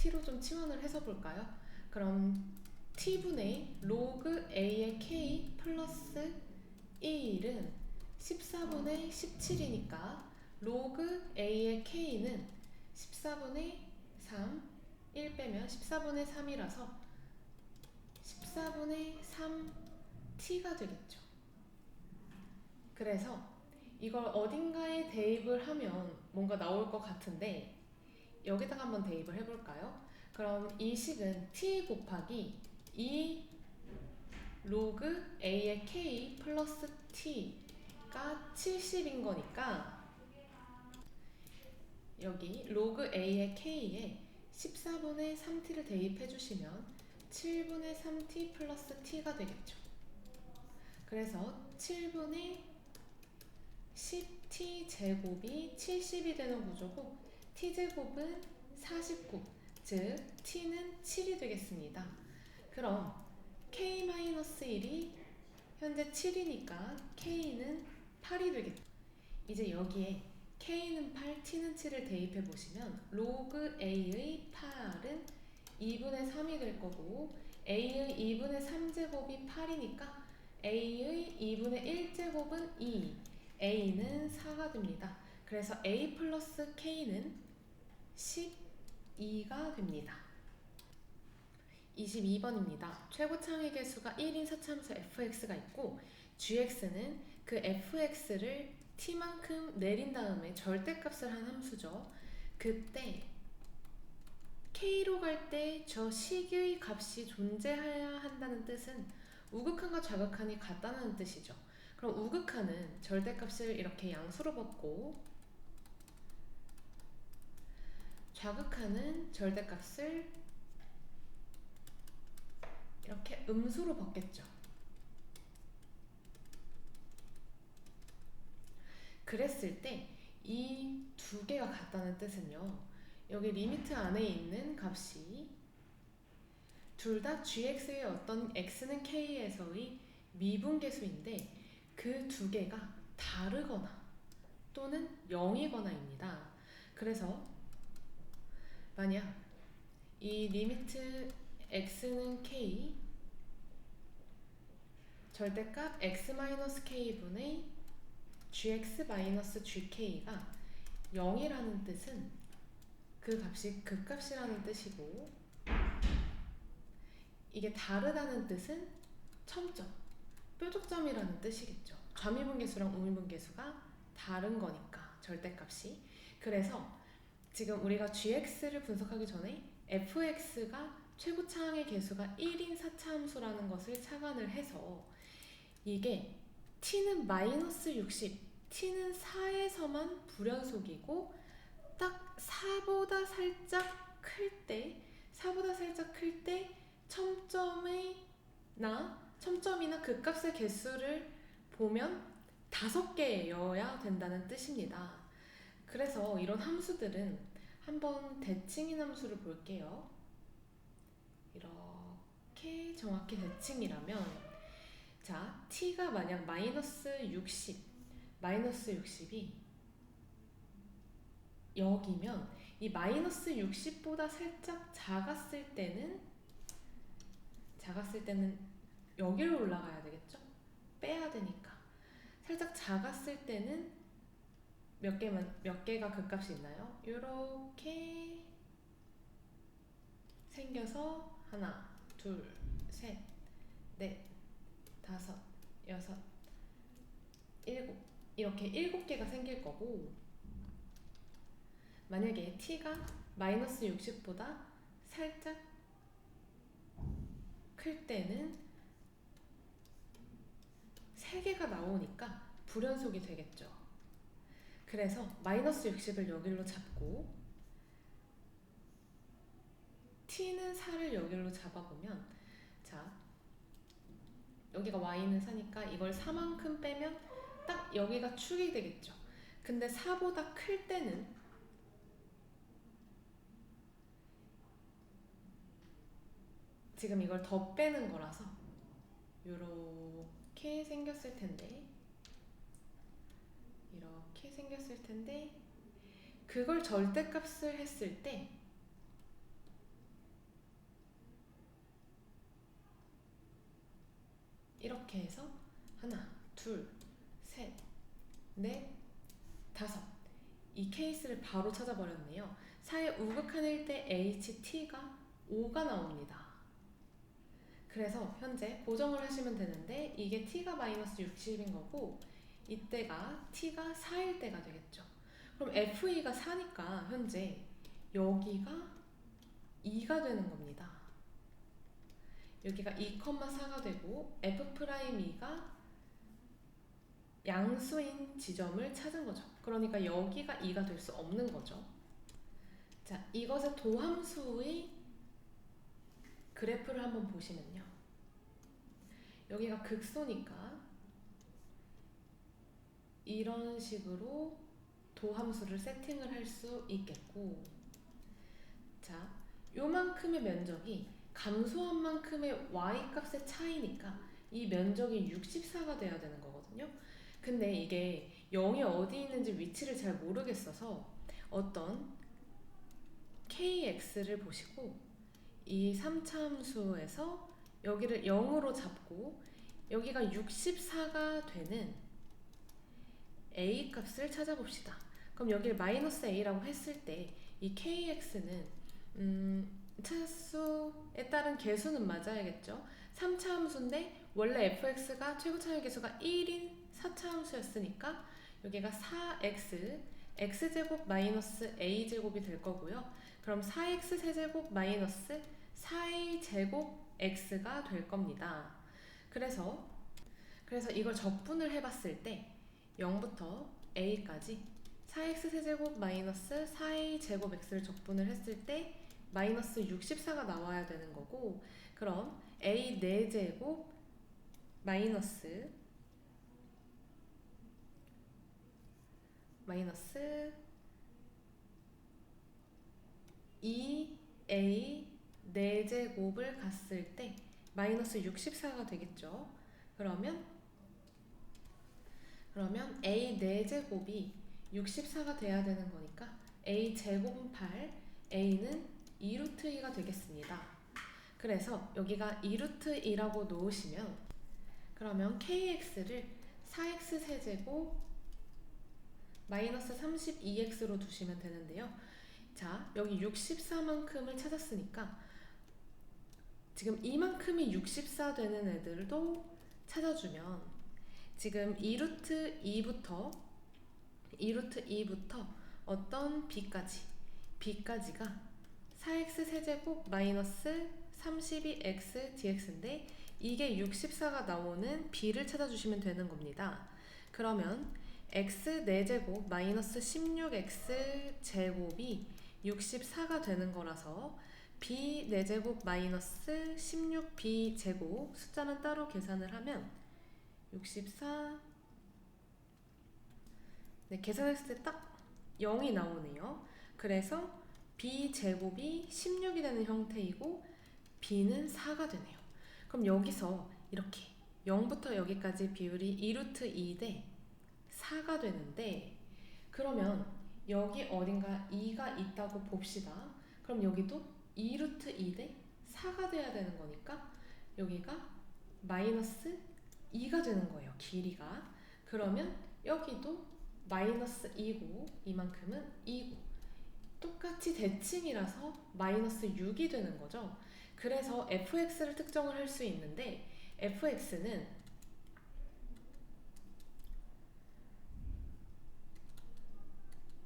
t로 좀 치환을 해서 볼까요? 그럼 t분의 로그 a의 k 플러스 1은 14분의 17이니까 로그 a의 k는 14분의 3, 1 빼면 14분의 3이라서 14분의 3t가 되겠죠. 그래서 이걸 어딘가에 대입을 하면 뭔가 나올 것 같은데 여기다가 한번 대입을 해볼까요? 그럼 이 식은 t 곱하기 2 로그 a의 k 플러스 t가 70인 거니까 여기 로그 a의 k에 14분의 3t를 대입해 주시면 7분의 3t 플러스 t가 되겠죠. 그래서 7분의 10t 제곱이 70이 되는 구조고 t제곱은 49, 즉 t는 7이 되겠습니다. 그럼 k-1이 현재 7이니까 k는 8이 되겠죠. 이제 여기에 k는 8, t는 7을 대입해 보시면 로그 a의 8은 2분의 3이 될 거고 a의 2분의 3제곱이 8이니까 a의 2분의 1제곱은 2, a는 4가 됩니다. 그래서 a 플러스 k는 12가 됩니다. 22번입니다. 최고창의 개수가 1인 사참수 fx가 있고 gx는 그 fx를 t만큼 내린 다음에 절대값을 한 함수죠. 그때 k로 갈 때 저 식의 값이 존재해야 한다는 뜻은 우극한과 좌극한이 같다는 뜻이죠. 그럼 우극한은 절대값을 이렇게 양수로 벗고 좌극한은 절대값을 이렇게 음수로 벗겠죠. 그랬을 때 이 두 개가 같다는 뜻은요. 여기 리미트 안에 있는 값이 둘 다 gx의 어떤 x는 k에서의 미분계수인데 그 두 개가 다르거나 또는 0이거나입니다. 그래서 만약 이 리미트 x는 k 절대값 x-k분의 gx-gk가 0이라는 뜻은 그 값이 극값이라는 뜻이고 이게 다르다는 뜻은 첨점, 뾰족점이라는 뜻이겠죠. 좌미분계수랑 우미분계수가 다른 거니까 절대값이. 그래서 지금 우리가 gx를 분석하기 전에 fx가 최고차항의 개수가 1인 사차함수라는 것을 착안을 해서 이게 t는 마이너스 60, t는 4에서만 불연속이고 딱 4보다 살짝 클 때 첨점이나 극값의 개수를 보면 5개여야 된다는 뜻입니다. 그래서 이런 함수들은 한번 대칭인 함수를 볼게요. 이렇게 정확히 대칭이라면 자, t가 만약 마이너스 60이 여기면 이 마이너스 60보다 살짝 작았을 때는 여기로 올라가야 되겠죠? 빼야 되니까. 살짝 작았을 때는 몇 개가 극값이 있나요? 이렇게 생겨서 하나, 둘, 셋, 넷, 다섯, 여섯, 일곱. 이렇게 7개가 생길 거고, 만약에 t가 마이너스 60보다 살짝 클 때는 3개가 나오니까 불연속이 되겠죠. 그래서 마이너스 60을 여기로 잡고 t는 4를 여기로 잡아보면, 자, 여기가 y는 4니까 이걸 4만큼 빼면 딱 여기가 축이 되겠죠. 근데 4보다 클 때는 지금 이걸 더 빼는 거라서 이렇게 생겼을 텐데, 이렇게 생겼을 텐데, 그걸 절대값을 했을 때 이렇게 해서 하나, 둘, 셋, 넷, 다섯. 이 케이스를 바로 찾아버렸네요. 4의 우극한일 때 HT가 5가 나옵니다. 그래서 현재 고정을 하시면 되는데, 이게 t가 마이너스 60인 거고 이때가 t가 4일 때가 되겠죠. 그럼 FE가 4니까 현재 여기가 2가 되는 겁니다. 여기가 2,4가 되고 F'E가 양수인 지점을 찾은 거죠. 그러니까 여기가 2가 될 수 없는 거죠. 자, 이것의 도함수의 그래프를 한번 보시면요. 여기가 극소니까 이런 식으로 도함수를 세팅을 할 수 있겠고, 자, 요만큼의 면적이 감소한 만큼의 y값의 차이니까 이 면적이 64가 돼야 되는 거거든요. 근데 이게 0이 어디 있는지 위치를 잘 모르겠어서 어떤 kx를 보시고 이 3차 함수에서 여기를 0으로 잡고 여기가 64가 되는 a 값을 찾아봅시다. 그럼 여기를 마이너스 a라고 했을 때 이 kx는 차수에 따른 개수는 맞아야겠죠. 3차 함수인데 원래 fx가 최고 차이 개수가 1인 4차 함수였으니까 여기가 4x x제곱 마이너스 a제곱이 될 거고요. 그럼 4x 세제곱 마이너스 4a제곱 x가 될 겁니다. 그래서 이걸 적분을 해봤을 때 0부터 a까지 4x 세제곱 마이너스 4a 제곱 x를 적분을 했을 때 마이너스 64가 나와야 되는 거고, 그럼 a 4제곱 마이너스 2a 4제곱을 갔을 때 마이너스 64가 되겠죠. 그러면 a 4제곱이 64가 돼야 되는 거니까 a 제곱은 8, a는 2루트 2가 되겠습니다. 그래서 여기가 2루트 2라고 놓으시면, 그러면 kx를 4x 세제곱 마이너스 32x로 두시면 되는데요. 자, 여기 64만큼을 찾았으니까 지금 이만큼이 64 되는 애들도 찾아주면, 지금 2루트 2부터 어떤 b까지가 4x 세제곱 마이너스 32x dx인데 이게 64가 나오는 b를 찾아주시면 되는 겁니다. 그러면 x 4제곱 마이너스 16x 제곱이 64가 되는 거라서 b 4제곱 마이너스 16b 제곱, 숫자는 따로 계산을 하면 64, 네, 계산했을 때 딱 0이 나오네요. 그래서 b제곱이 16이 되는 형태이고 b는 4가 되네요. 그럼 여기서 이렇게 0부터 여기까지 비율이 2루트 2 대 4가 되는데, 그러면 여기 어딘가 2가 있다고 봅시다. 그럼 여기도 2루트 2 대 4가 돼야 되는 거니까 여기가 마이너스 2가 되는 거예요, 길이가. 그러면 여기도 마이너스 2고 이만큼은 2고 똑같이 대칭이라서 마이너스 6이 되는 거죠. 그래서 fx를 특정을 할 수 있는데 fx는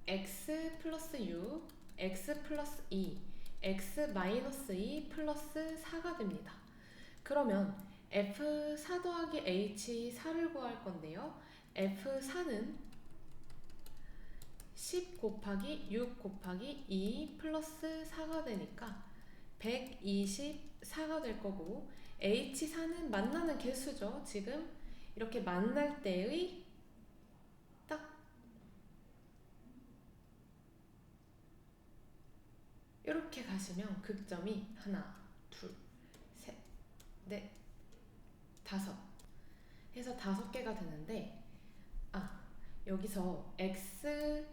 x 플러스 u, x 플러스 2, x 마이너스 2 플러스 4가 됩니다. 그러면 f4 더하기 h4를 구할 건데요. f4는 10 곱하기 6 곱하기 2 플러스 4가 되니까 124가 될 거고, h4는 만나는 개수죠. 지금 이렇게 만날 때의 딱 이렇게 가시면 극점이 하나, 둘, 셋, 넷, 다섯 해서 5개가 되는데, 여기서 x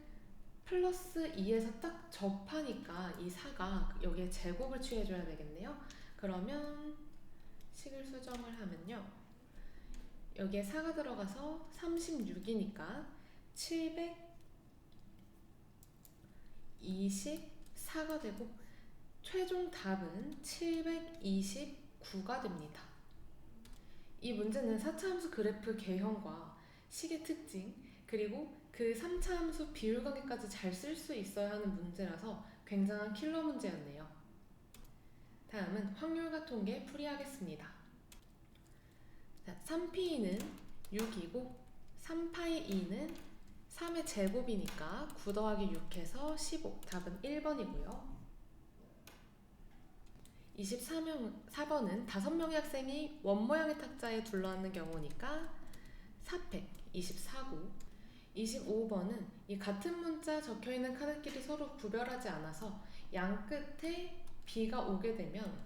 플러스 2에서 딱 접하니까 이 4가 여기에 제곱을 취해줘야 되겠네요. 그러면 식을 수정을 하면요, 여기에 4가 들어가서 36이니까 724가 되고 최종 답은 729가 됩니다. 이 문제는 4차 함수 그래프 개형과 식의 특징, 그리고 그 3차 함수 비율 관계까지 잘 쓸 수 있어야 하는 문제라서 굉장한 킬러 문제였네요. 다음은 확률과 통계 풀이하겠습니다. 3p는 6이고 3파이 2는 3의 제곱이니까 9 더하기 6해서 15, 답은 1번이고요. 24번은 5명의 학생이 원모양의 탁자에 둘러앉는 경우니까 4팩 24고, 25번은 이 같은 문자 적혀있는 카드끼리 서로 구별하지 않아서 양 끝에 B가 오게 되면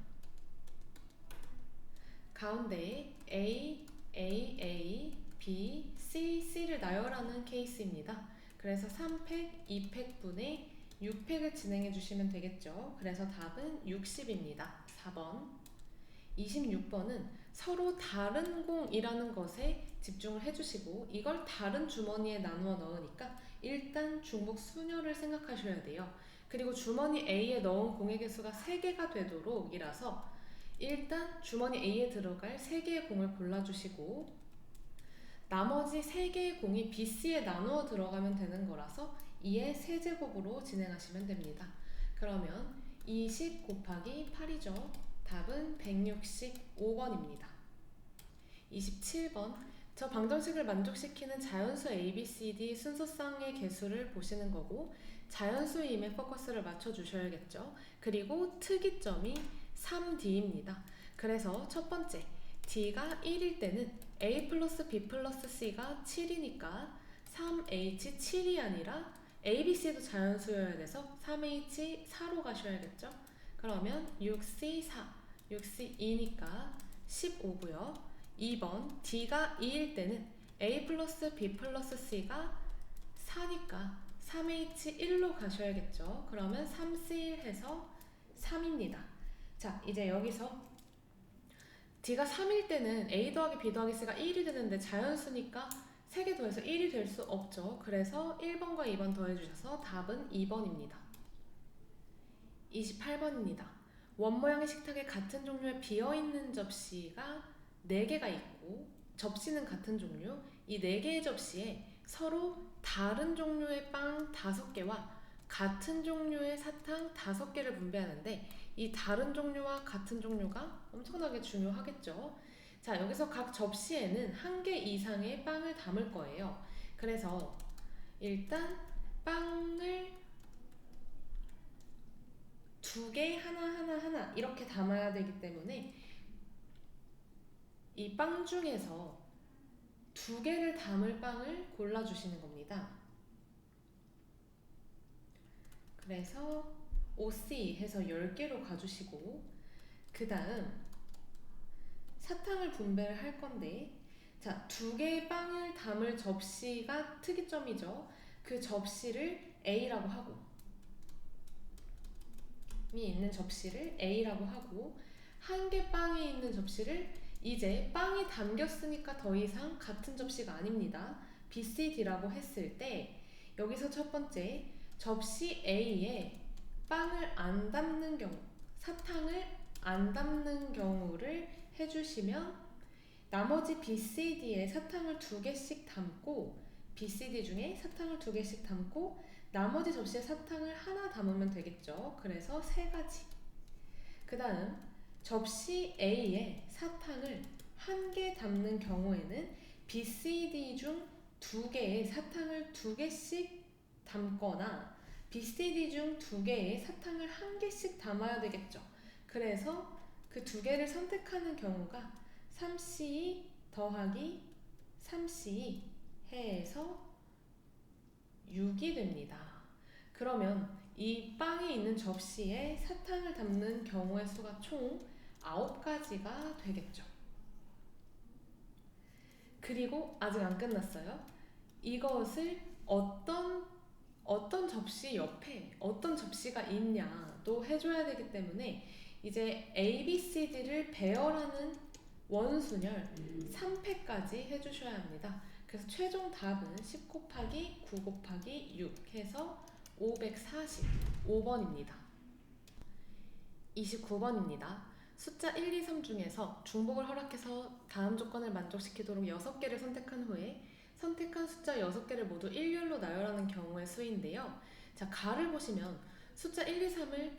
가운데에 A, A, A, B, C, C를 나열하는 케이스입니다. 그래서 3팩, 2팩분의 6팩을 진행해 주시면 되겠죠. 그래서 답은 60입니다. 4번. 26번은 서로 다른 공이라는 것에 집중을 해주시고, 이걸 다른 주머니에 나누어 넣으니까 일단 중복 순열을 생각하셔야 돼요. 그리고 주머니 A에 넣은 공의 개수가 3개가 되도록 이라서 일단 주머니 A에 들어갈 3개의 공을 골라주시고, 나머지 3개의 공이 B, C에 나누어 들어가면 되는 거라서 2의 세제곱으로 진행하시면 됩니다. 그러면 20 곱하기 8이죠. 답은 165번입니다. 27번, 저 방정식을 만족시키는 자연수 A, B, C, D 순서상의 개수를 보시는 거고, 자연수임에 포커스를 맞춰주셔야겠죠. 그리고 특이점이 3D입니다. 그래서 첫 번째, D가 1일 때는 A 플러스 B 플러스 C가 7이니까 3H7이 아니라 A, B, C도 자연수여야 돼서 3H4로 가셔야겠죠. 그러면 6C4, 6C2니까 15고요. 2번, D가 2일 때는 A 플러스 B 플러스 C가 4니까 3H1로 가셔야겠죠. 그러면 3C1 해서 3입니다. 자, 이제 여기서 D가 3일 때는 A 더하기 B 더하기 C가 1이 되는데 자연수니까 3개 더해서 1이 될 수 없죠. 그래서 1번과 2번 더해주셔서 답은 2번입니다. 28번입니다. 원모양의 식탁에 같은 종류의 비어있는 접시가 4개가 있고, 접시는 같은 종류, 이 4개의 접시에 서로 다른 종류의 빵 5개와 같은 종류의 사탕 5개를 분배하는데, 이 다른 종류와 같은 종류가 엄청나게 중요하겠죠. 자, 여기서 각 접시에는 1개 이상의 빵을 담을 거예요. 그래서 일단 빵을 2개 하나 이렇게 담아야 되기 때문에 이 빵 중에서 2개를 담을 빵을 골라주시는 겁니다. 그래서 OC 해서 10개로 가주시고, 그 다음 사탕을 분배를 할 건데, 자, 2개의 빵을 담을 접시가 특이점이죠. 그 접시를 A라고 하고, 있는 접시를 A라고 하고, 1개 빵이 있는 접시를, 이제 빵이 담겼으니까 더 이상 같은 접시가 아닙니다. B, C, D라고 했을 때 여기서 첫 번째, 접시 A에 빵을 안 담는 경우, 사탕을 안 담는 경우를 해주시면 나머지 BCD에 사탕을 2개씩 담고 BCD 중에 사탕을 2개씩 담고 나머지 접시에 사탕을 하나 담으면 되겠죠. 그래서 3가지. 그 다음 접시 A에 사탕을 1개 담는 경우에는 BCD 중 2개에 사탕을 2개씩 담거나 BCD 중 2개에 사탕을 1개씩 담아야 되겠죠. 그래서 그 2개를 선택하는 경우가 3C 더하기 3C 해서 6이 됩니다. 그러면 이 빵이 있는 접시에 사탕을 담는 경우의 수가 총 9가지가 되겠죠. 그리고 아직 안 끝났어요. 이것을 어떤 접시 옆에 어떤 접시가 있냐도 해줘야 되기 때문에 이제 A, B, C, D를 배열하는 원순열 3패까지 해주셔야 합니다. 그래서 최종 답은 10 곱하기 9 곱하기 6 해서 545번입니다. 29번입니다. 숫자 1, 2, 3 중에서 중복을 허락해서 다음 조건을 만족시키도록 6개를 선택한 후에 선택한 숫자 6개를 모두 일렬로 나열하는 경우의 수인데요. 자, 가를 보시면 숫자 1, 2, 3을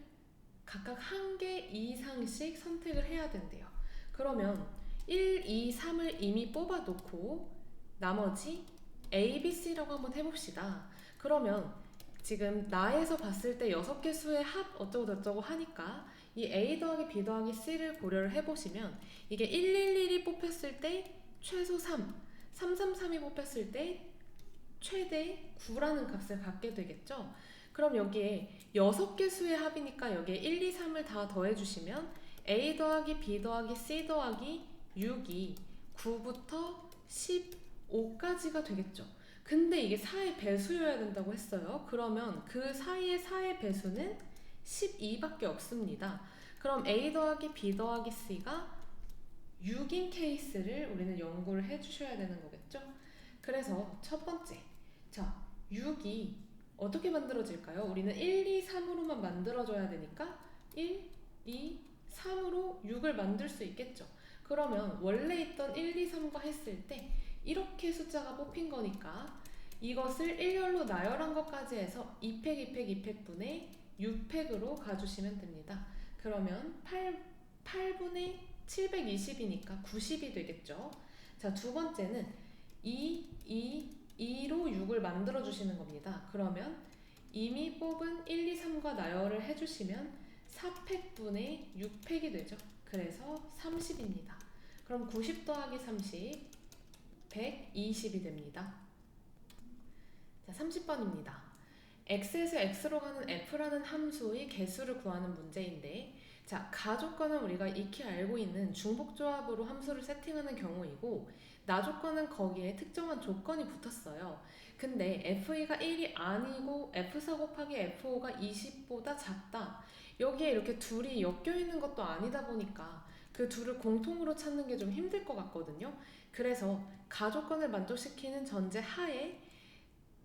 각각 1개 이상씩 선택을 해야 된대요. 그러면 1, 2, 3을 이미 뽑아놓고 나머지 A, B, C라고 한번 해봅시다. 그러면 지금 나에서 봤을 때 6개 수의 합 어쩌고 저쩌고 하니까 이 A 더하기 B 더하기 C를 고려를 해보시면 이게 111이 뽑혔을 때 최소 3, 333이 뽑혔을 때 최대 9라는 값을 갖게 되겠죠. 그럼 여기에 6개 수의 합이니까 여기에 1, 2, 3을 다 더해주시면 A 더하기 B 더하기 C 더하기 6이 9부터 15까지가 되겠죠. 근데 이게 4의 배수여야 된다고 했어요. 그러면 그 사이의 4의 배수는 12밖에 없습니다. 그럼 A 더하기 B 더하기 C가 6인 케이스를 우리는 연구를 해주셔야 되는 거겠죠. 그래서 첫 번째, 자 6이 어떻게 만들어질까요? 우리는 1, 2, 3으로만 만들어줘야 되니까 1, 2, 3으로 6을 만들 수 있겠죠. 그러면 원래 있던 1, 2, 3과 했을 때 이렇게 숫자가 뽑힌 거니까 이것을 일렬로 나열한 것까지 해서 2팩, 2팩, 2팩분의 6팩으로 가주시면 됩니다. 그러면 8분의 720이니까 90이 되겠죠. 자, 두 번째는 2로 6을 만들어 주시는 겁니다. 그러면 이미 뽑은 1, 2, 3과 나열을 해주시면 4팩분의 6팩이 되죠. 그래서 30입니다. 그럼 90 더하기 30, 120이 됩니다. 자, 30번입니다. x에서 x로 가는 f라는 함수의 개수를 구하는 문제인데, 자, 가조건은 우리가 익히 알고 있는 중복조합으로 함수를 세팅하는 경우이고 나조건은 거기에 특정한 조건이 붙었어요. 근데 f2가 1이 아니고 f4 곱하기 f5가 20보다 작다. 여기에 이렇게 둘이 엮여 있는 것도 아니다 보니까 그 둘을 공통으로 찾는 게 좀 힘들 것 같거든요. 그래서 가조건을 만족시키는 전제 하에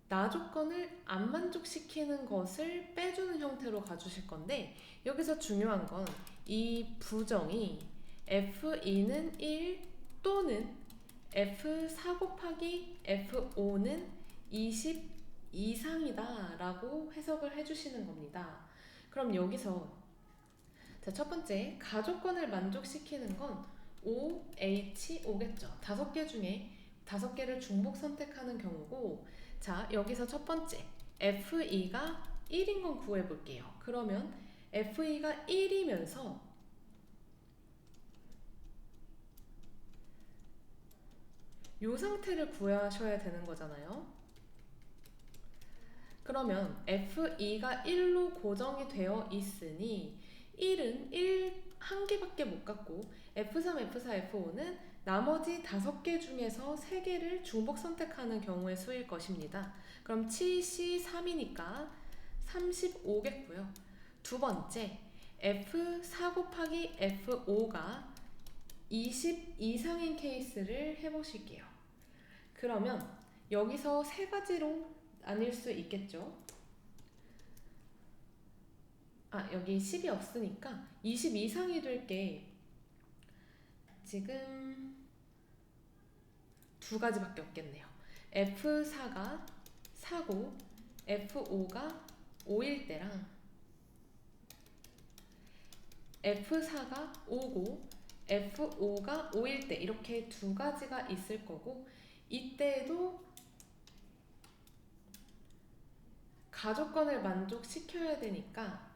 나조건을 안 만족시키는 것을 빼주는 형태로 가주실 건데 여기서 중요한 건 이 부정이 F2는 1 또는 F4 곱하기 F5는 20 이상이다 라고 해석을 해주시는 겁니다. 그럼 여기서 자, 첫 번째 가조건을 만족시키는 건 OH5겠죠. 5개 중에 5개를 중복 선택하는 경우고 자, 여기서 첫 번째 F2가 1인 건 구해 볼게요. 그러면 F2가 1이면서 이 상태를 구하셔야 되는 거잖아요. 그러면 F2가 1로 고정이 되어 있으니 1은 1한 개밖에 못 갖고 F3, F4, F5는 나머지 5개 중에서 3개를 중복 선택하는 경우의 수일 것입니다. 그럼 7C3이니까 35겠고요. 두 번째, F4 곱하기 F5가 20 이상인 케이스를 해보실게요. 그러면 여기서 3가지로 나뉠 수 있겠죠. 여기 10이 없으니까 20 이상이 될 게 지금 두 가지밖에 없겠네요. F4가 4고 F5가 5일 때랑 F4가 5고 F5가 5일 때 이렇게 두 가지가 있을 거고, 이때에도 가조건을 만족시켜야 되니까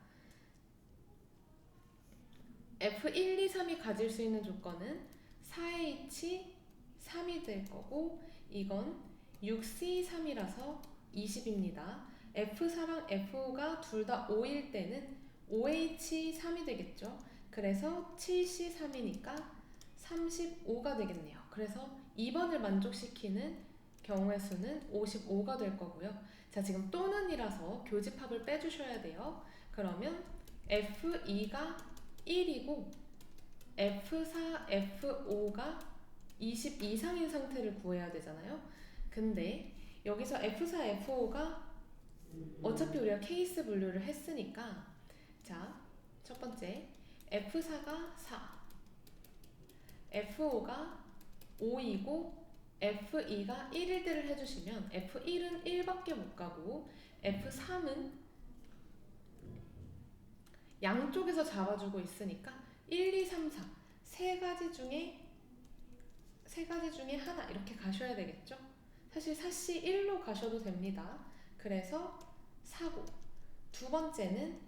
F1, 2, 3이 가질 수 있는 조건은 4H 3이 될 거고, 이건 6C3이라서 20입니다. F4랑 F5가 둘 다 5일 때는 5H3이 되겠죠. 그래서 7C3이니까 35가 되겠네요. 그래서 2번을 만족시키는 경우의 수는 55가 될 거고요. 자, 지금 또는이라서 교집합을 빼주셔야 돼요. 그러면 F2가 1이고 F4, F5가 20 이상인 상태를 구해야 되잖아요. 근데 여기서 F4, F5가 어차피 우리가 케이스 분류를 했으니까, 자, 첫 번째 F4가 4, F5가 5이고 F2가 1일 때를 해주시면 F1은 1밖에 못 가고 F3은 양쪽에서 잡아주고 있으니까 1, 2, 3, 4 세 가지 중에 하나 이렇게 가셔야 되겠죠. 사실 4C 1로 가셔도 됩니다. 그래서 4고, 두 번째는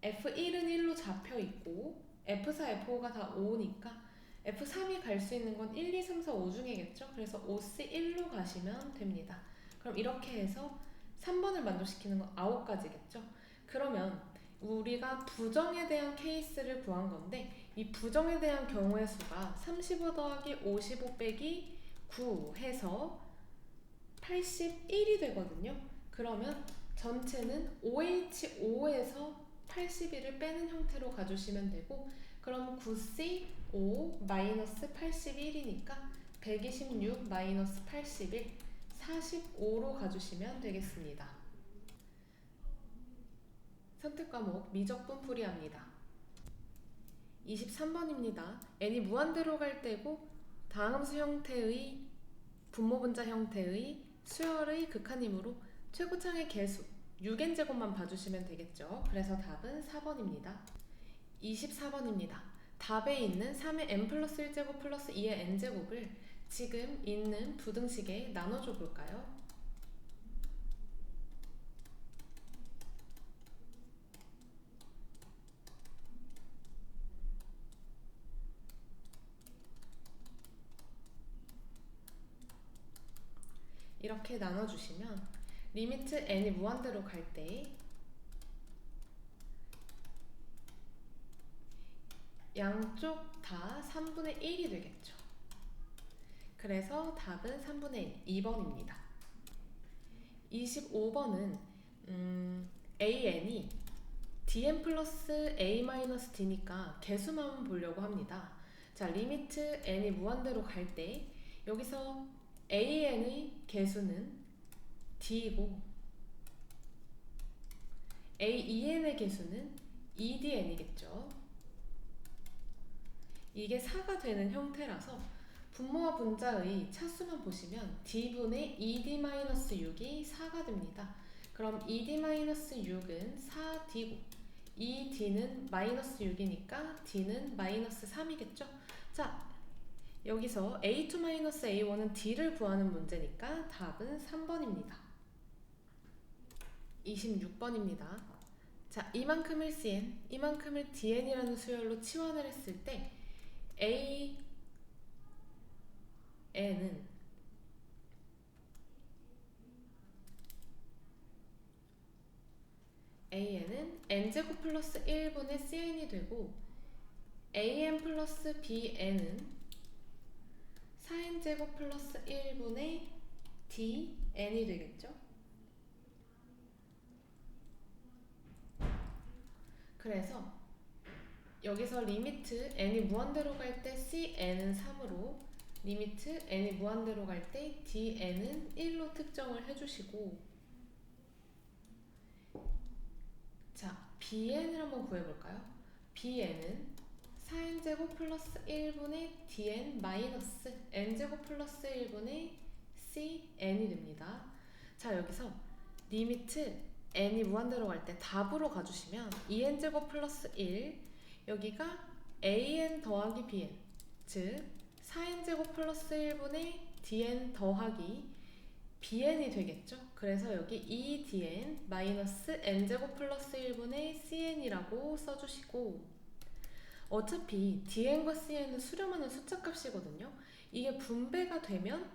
F1은 1로 잡혀 있고 F4, F5가 다 5니까 F3이 갈 수 있는 건 1, 2, 3, 4, 5 중이겠죠. 그래서 5C 1로 가시면 됩니다. 그럼 이렇게 해서 3번을 만족시키는 건 9가지겠죠. 그러면 우리가 부정에 대한 케이스를 구한 건데, 이 부정에 대한 경우의 수가 35 더하기 55 빼기 9 해서 81이 되거든요. 그러면 전체는 OH5에서 81을 빼는 형태로 가주시면 되고, 그럼 9C5 마이너스 81이니까 126 마이너스 81, 45로 가주시면 되겠습니다. 선택 과목 미적분 풀이합니다. 23번입니다. n이 무한대로 갈 때고 다함수 형태의 분모분자 형태의 수열의 극한이므로 최고창의 개수 6n 제곱만 봐주시면 되겠죠. 그래서 답은 4번입니다. 24번입니다. 답에 있는 3의 n 플러스 1제곱 플러스 2의 n제곱을 지금 있는 부등식에 나눠줘 볼까요? 이렇게 나눠주시면 리미트 n이 무한대로 갈 때 양쪽 다 3분의 1이 되겠죠. 그래서 답은 3분의 1, 2번입니다. 25번은 an이 dn 플러스 a 마이너스 d니까 개수만 보려고 합니다. 자, 리미트 n이 무한대로 갈 때 여기서 an의 개수는 d이고 a2n의 개수는 2dn이겠죠. 이게 4가 되는 형태라서 분모와 분자의 차수만 보시면 d분의 2d-6이 4가 됩니다. 그럼 2d-6은 4d고 2d는 마이너스 6이니까 d는 마이너스 3이겠죠. 자, 여기서 a2-a1은 d를 구하는 문제니까 답은 3번입니다. 26번입니다. 자, 이만큼을 cn, 이만큼을 dn이라는 수열로 치환을 했을 때 an은 n제곱 플러스 1분의 cn이 되고 an 플러스 bn은 4n제곱 플러스 1분의 dn이 되겠죠. 그래서 여기서 리미트 n이 무한대로 갈 때 cn은 3으로 리미트 n이 무한대로 갈 때 dn은 1로 특정을 해주시고, 자, bn을 한번 구해볼까요? bn은 4n제곱 플러스 1분의 dn 마이너스 n제곱 플러스 1분의 cn이 됩니다. 자, 여기서 리미트 n이 무한대로 갈 때 답으로 가주시면 2n제곱 플러스 1, 여기가 an 더하기 bn, 즉 4n제곱 플러스 1분의 dn 더하기 bn이 되겠죠. 그래서 여기 2dn 마이너스 n제곱 플러스 1분의 cn이라고 써주시고, 어차피 dn과 cn은 수렴하는 숫자값이거든요. 이게 분배가 되면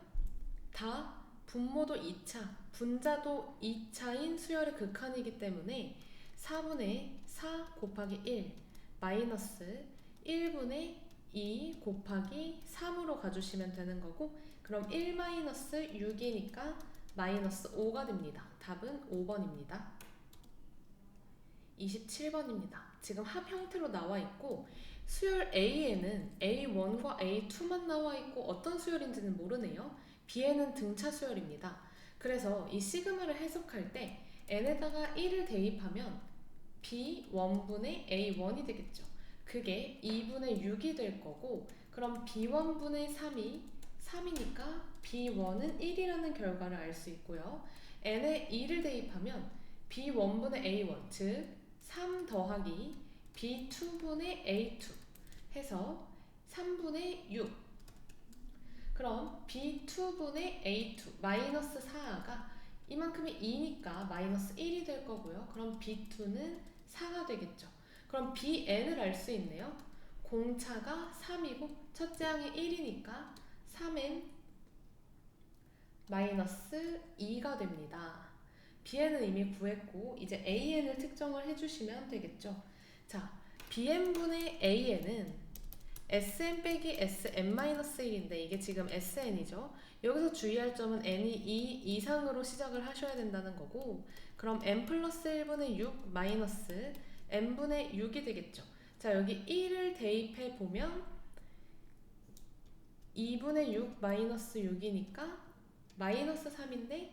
다 분모도 2차, 분자도 2차인 수열의 극한이기 때문에 4분의 4 곱하기 1 마이너스 1분의 2 곱하기 3으로 가주시면 되는 거고, 그럼 1 마이너스 6이니까 마이너스 5가 됩니다. 답은 5번입니다. 27번입니다. 지금 합 형태로 나와 있고 수열 A에는 A1과 A2만 나와 있고 어떤 수열인지는 모르네요. B에는 등차 수열입니다. 그래서 이 시그마를 해석할 때 n에다가 1을 대입하면 B1분의 A1이 되겠죠. 그게 2분의 6이 될 거고, 그럼 B1분의 3이 3이니까 B1은 1이라는 결과를 알 수 있고요. n에 2를 대입하면 B1분의 A1, 즉 3 더하기 B2분의 A2 해서 3분의 6. 그럼 B2분의 A2 마이너스 4가 이만큼이 2니까 마이너스 1이 될 거고요. 그럼 B2는 4가 되겠죠. 그럼 Bn을 알 수 있네요. 공차가 3이고 첫째 항이 1이니까 3n 마이너스 2가 됩니다. Bn은 이미 구했고 이제 AN을 특정을 해주시면 되겠죠. 자, BN분의 AN은 SN 빼기 SN-1인데 이게 지금 SN이죠. 여기서 주의할 점은 N이 2 이상으로 시작을 하셔야 된다는 거고, 그럼 N 플러스 1분의 6 마이너스 N분의 6이 되겠죠. 자, 여기 1을 대입해 보면 2분의 6 마이너스 6이니까 마이너스 3인데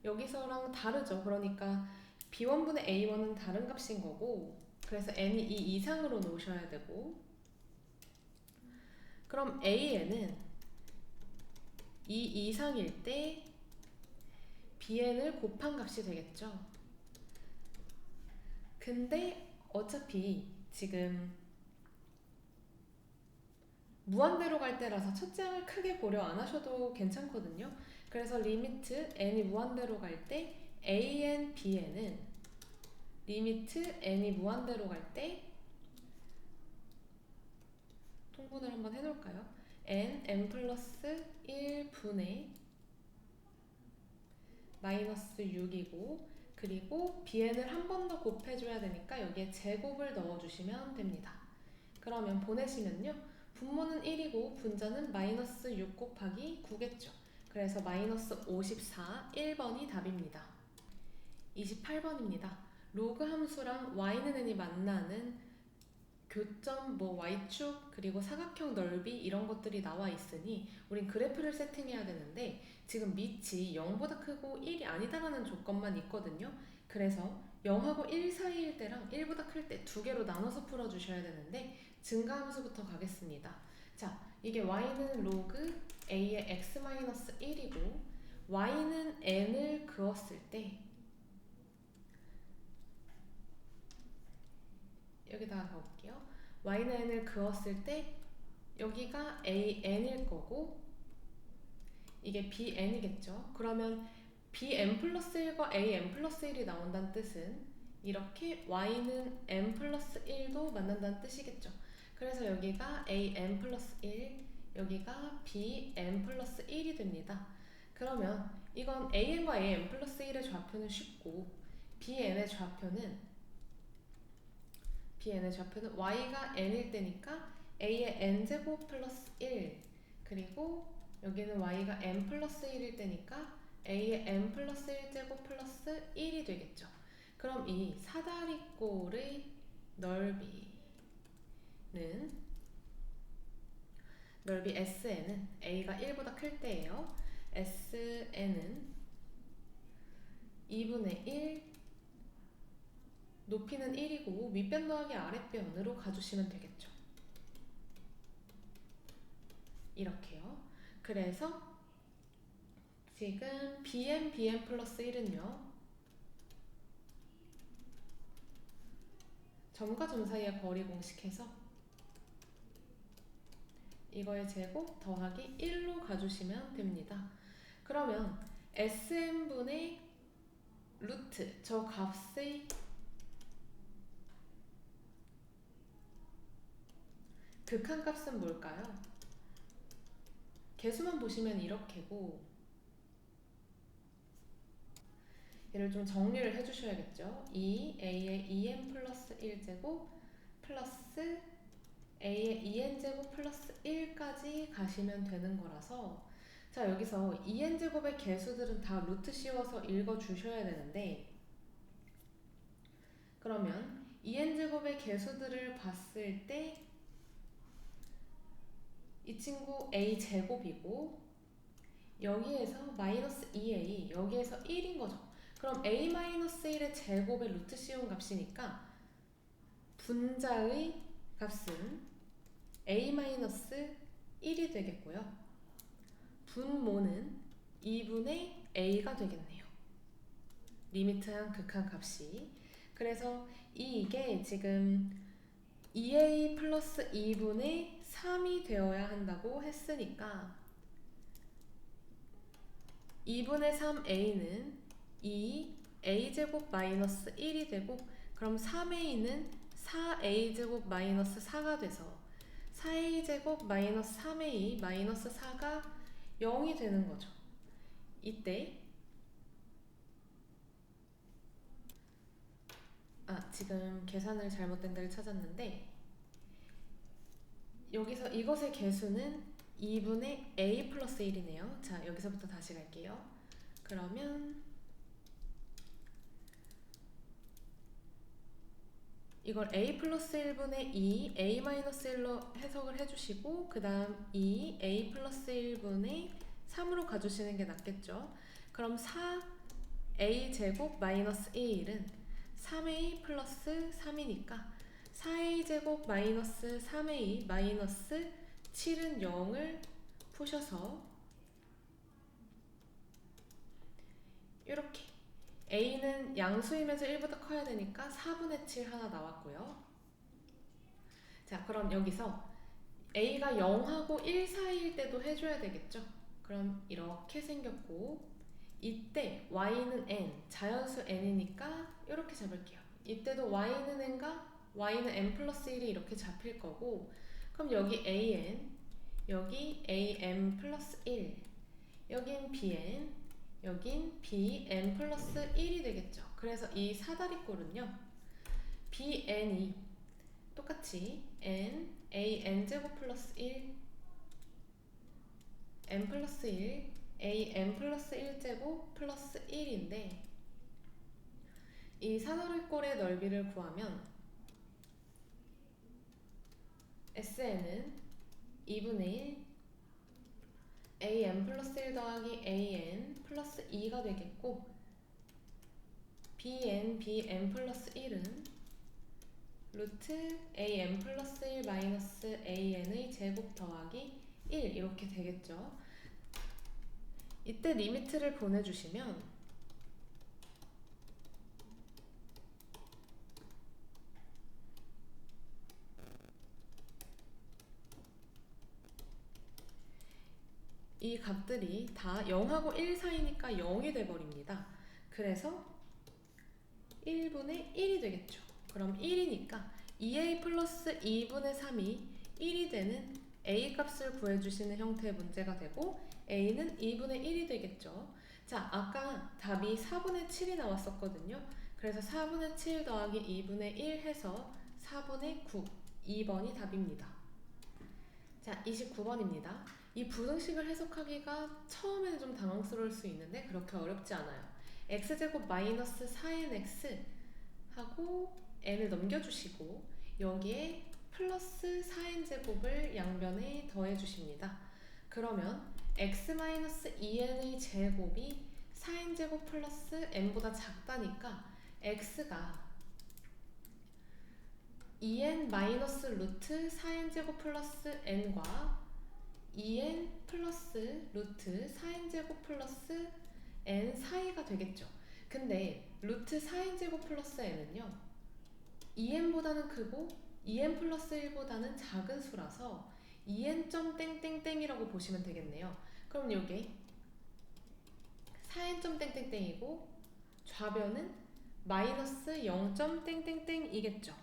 여기서랑 다르죠. 그러니까 B1분의 A1은 다른 값인 거고, 그래서 N이 2 이상으로 놓으셔야 되고, 그럼 AN은 2 이상일 때 BN을 곱한 값이 되겠죠. 근데 어차피 지금 무한대로 갈 때라서 첫째 항을 크게 고려 안 하셔도 괜찮거든요. 그래서 리미트 n이 무한대로 갈 때 AN, BN은 리미트 n이 무한대로 갈 때 통분을 한번 해놓을까요? n 플러스 1분의 마이너스 6이고, 그리고 bn을 한 번 더 곱해줘야 되니까 여기에 제곱을 넣어주시면 됩니다. 그러면 보내시면요, 분모는 1이고 분자는 마이너스 6 곱하기 9겠죠. 그래서 마이너스 54, 1번이 답입니다. 28번입니다. 로그 함수랑 y는 n이 만나는 교점, y축, 그리고 사각형 넓이 이런 것들이 나와 있으니 우린 그래프를 세팅해야 되는데 지금 밑이 0보다 크고 1이 아니다라는 조건만 있거든요. 그래서 0하고 1 사이일 때랑 1보다 클 때 두 개로 나눠서 풀어주셔야 되는데 증가함수부터 가겠습니다. 자, 이게 y는 로그 a의 x-1이고 y는 n을 그었을 때 여기다가 가볼게요. y는 n을 그었을 때 여기가 an일 거고 이게 bn이겠죠. 그러면 bn 플러스 1과 an 플러스 1이 나온다는 뜻은 이렇게 y는 n 플러스 1도 만난다는 뜻이겠죠. 그래서 여기가 an 플러스 1, 여기가 bn 플러스 1이 됩니다. 그러면 이건 an과 an 플러스 1의 좌표는 쉽고 bn의 좌표는 y가 n일 때니까 a의 n제곱 플러스 1, 그리고 여기는 y가 n 플러스 1일 때니까 a의 n 플러스 1제곱 플러스 1이 되겠죠. 그럼 이 사다리꼴의 넓이 SN은 a가 1보다 클 때예요. SN은 2분의 1 높이는 1이고 윗변 더하기 아랫변으로 가주시면 되겠죠. 이렇게요. 그래서 지금 bn 플러스 1은요. 점과 점 사이의 거리 공식해서 이거의 제곱 더하기 1로 가주시면 됩니다. 그러면 sm분의 루트 저 값의 극한값은 뭘까요? 개수만 보시면 이렇게고 얘를 좀 정리를 해주셔야겠죠. 2a의 2n 플러스 1제곱 플러스 a의 2n제곱 플러스 1까지 가시면 되는 거라서 자 여기서 2n제곱의 개수들은 다 루트 씌워서 읽어주셔야 되는데 그러면 2n제곱의 개수들을 봤을 때 이 친구 a제곱이고 여기에서 마이너스 2a 여기에서 1인 거죠. 그럼 a-1의 제곱의 루트 씌운 값이니까 분자의 값은 a-1이 되겠고요. 분모는 2분의 a가 되겠네요. 리미트한 극한 값이. 그래서 이게 지금 2a 플러스 2분의 3이 되어야 한다고 했으니까 2분의 3a는 2a제곱 마이너스 1이 되고 그럼 3a는 4a제곱 마이너스 4가 돼서 4a제곱 마이너스 3a 마이너스 4가 0이 되는 거죠. 이때 지금 계산을 잘못된 데를 찾았는데 여기서 이것의 개수는 2분의 a 플러스 1이네요. 자 여기서부터 다시 갈게요. 그러면 이걸 a 플러스 1분의 2 a 마이너스 1로 해석을 해주시고 그 다음 2 a 플러스 1분의 3으로 가주시는 게 낫겠죠. 그럼 4a 제곱 마이너스 1은 3a 플러스 3이니까 4a 제곱 마이너스 3a 마이너스 7은 0을 푸셔서 이렇게 a는 양수이면서 1보다 커야 되니까 4분의 7 하나 나왔고요. 자 그럼 여기서 a가 0하고 1 사이일 때도 해줘야 되겠죠. 그럼 이렇게 생겼고 이때 y는 n, 자연수 n이니까 이렇게 잡을게요. 이때도 y는 n과 y는 n 플러스 1이 이렇게 잡힐 거고 그럼 여기 an, 여기 am 플러스 1, 여긴 bn, 여긴 bn 플러스 1이 되겠죠. 그래서 이 사다리꼴은요. bn이 똑같이 n, an제곱 플러스 1, n 플러스 1, an 플러스 1제곱 플러스 1인데 이 사다리꼴의 넓이를 구하면 SN은 2분의 1 an 플러스 1 더하기 an 플러스 2가 되겠고 bn 플러스 1은 루트 an 플러스 1 마이너스 an의 제곱 더하기 1 이렇게 되겠죠. 이때 리미트를 보내주시면 이 값들이 다 0하고 1 사이니까 0이 돼버립니다. 그래서 1분의 1이 되겠죠. 그럼 1이니까 2a 플러스 2분의 3이 1이 되는 a 값을 구해주시는 형태의 문제가 되고 a는 2분의 1이 되겠죠. 자, 아까 답이 4분의 7이 나왔었거든요. 그래서 4분의 7 더하기 2분의 1 해서 4분의 9, 2번이 답입니다. 자, 29번입니다. 이 부등식을 해석하기가 처음에는 좀 당황스러울 수 있는데 그렇게 어렵지 않아요. x제곱 마이너스 4nx 하고 n을 넘겨주시고 여기에 플러스 4n제곱을 양변에 더해주십니다. 그러면 x-2n의 제곱이 4n제곱 플러스 n보다 작다니까 x가 2n 마이너스 루트 4n제곱 플러스 n과 2n 플러스 루트 4n제곱 플러스 n 사이가 되겠죠. 근데 루트 4n제곱 플러스 n은요 2n보다는 크고 2n 플러스 1보다는 작은 수라서 2n. 땡땡땡이라고 보시면 되겠네요. 그럼 요게 4n. 땡땡땡이고 좌변은 마이너스 0. 땡땡땡이겠죠.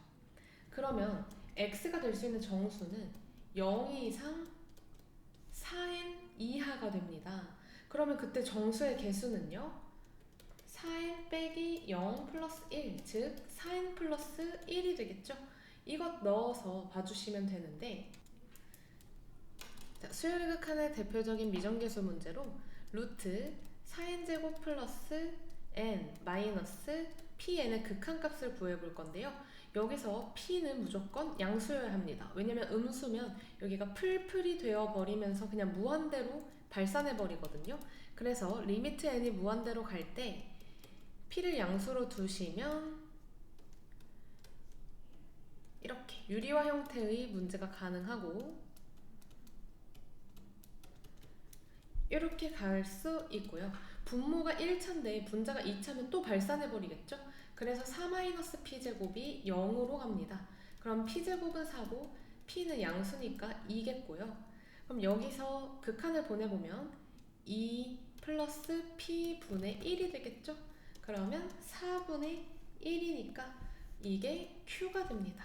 그러면 x가 될 수 있는 정수는 0 이상 4n 이하가 됩니다. 그러면 그때 정수의 개수는요 4n 빼기 0 플러스 1, 즉 4n 플러스 1이 되겠죠. 이것 넣어서 봐주시면 되는데, 자, 수열의 극한의 대표적인 미정계수 문제로 루트 4n제곱 플러스 n 마이너스 pn의 극한값을 구해볼 건데요. 여기서 p는 무조건 양수여야 합니다. 왜냐면 음수면 여기가 풀풀이 되어버리면서 그냥 무한대로 발산해버리거든요. 그래서 리미트 n이 무한대로 갈 때 p를 양수로 두시면 이렇게 유리화 형태의 문제가 가능하고 이렇게 갈 수 있고요. 분모가 1차인데 분자가 2차면 또 발산해버리겠죠? 그래서 4-p제곱이 0으로 갑니다. 그럼 p제곱은 4고 p는 양수니까 2겠고요. 그럼 여기서 극한을 보내보면 2 플러스 p분의 1이 되겠죠? 그러면 4분의 1이니까 이게 q가 됩니다.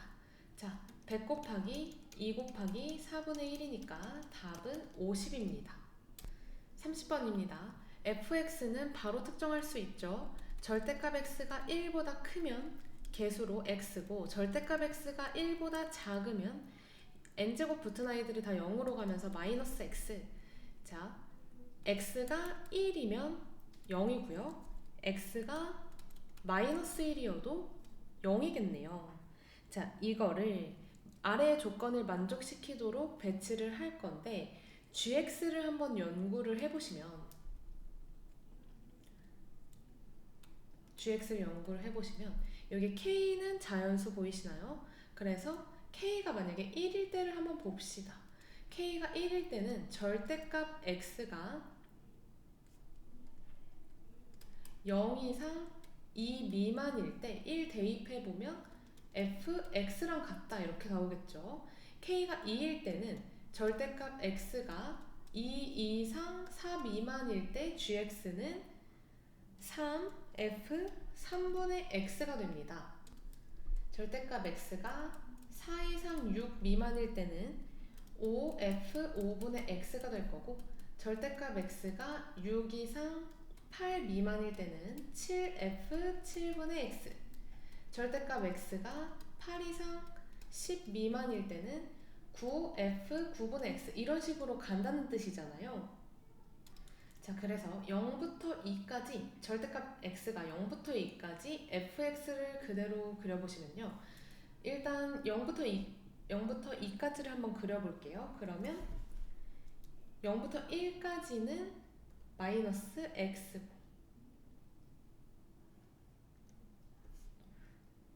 자, 100 곱하기 2 곱하기 4분의 1이니까 답은 50입니다. 30번입니다. fx는 바로 특정할 수 있죠. 절대값 x가 1보다 크면 개수로 x고 절대값 x가 1보다 작으면 n제곱 붙은 아이들이 다 0으로 가면서 마이너스 x. 자, x가 1이면 0이고요. x가 마이너스 1이어도 0이겠네요. 자, 이거를 아래의 조건을 만족시키도록 배치를 할 건데 gx를 한번 연구를 해보시면 여기 k는 자연수 보이시나요? 그래서 k가 만약에 1일 때를 한번 봅시다. k가 1일 때는 절대값 x가 0 이상 2 미만일 때 1 대입해보면 fx랑 같다 이렇게 나오겠죠. k가 2일 때는 절대값 x가 2 이상 4 미만일 때 gx는 3f 3분의 x가 됩니다. 절대값 x가 4 이상 6 미만일 때는 5f 5분의 x가 될 거고 절대값 x가 6 이상 8 미만일 때는 7f 7분의 x 절대값 x가 8 이상 10 미만일 때는 9f 9분의 x 이런 식으로 간다는 뜻이잖아요. 자, 그래서 0부터 2까지 절대값 x가 0부터 2까지 fx를 그대로 그려보시면요. 일단 0부터 2까지를 한번 그려볼게요. 그러면 0부터 1까지는 마이너스 x고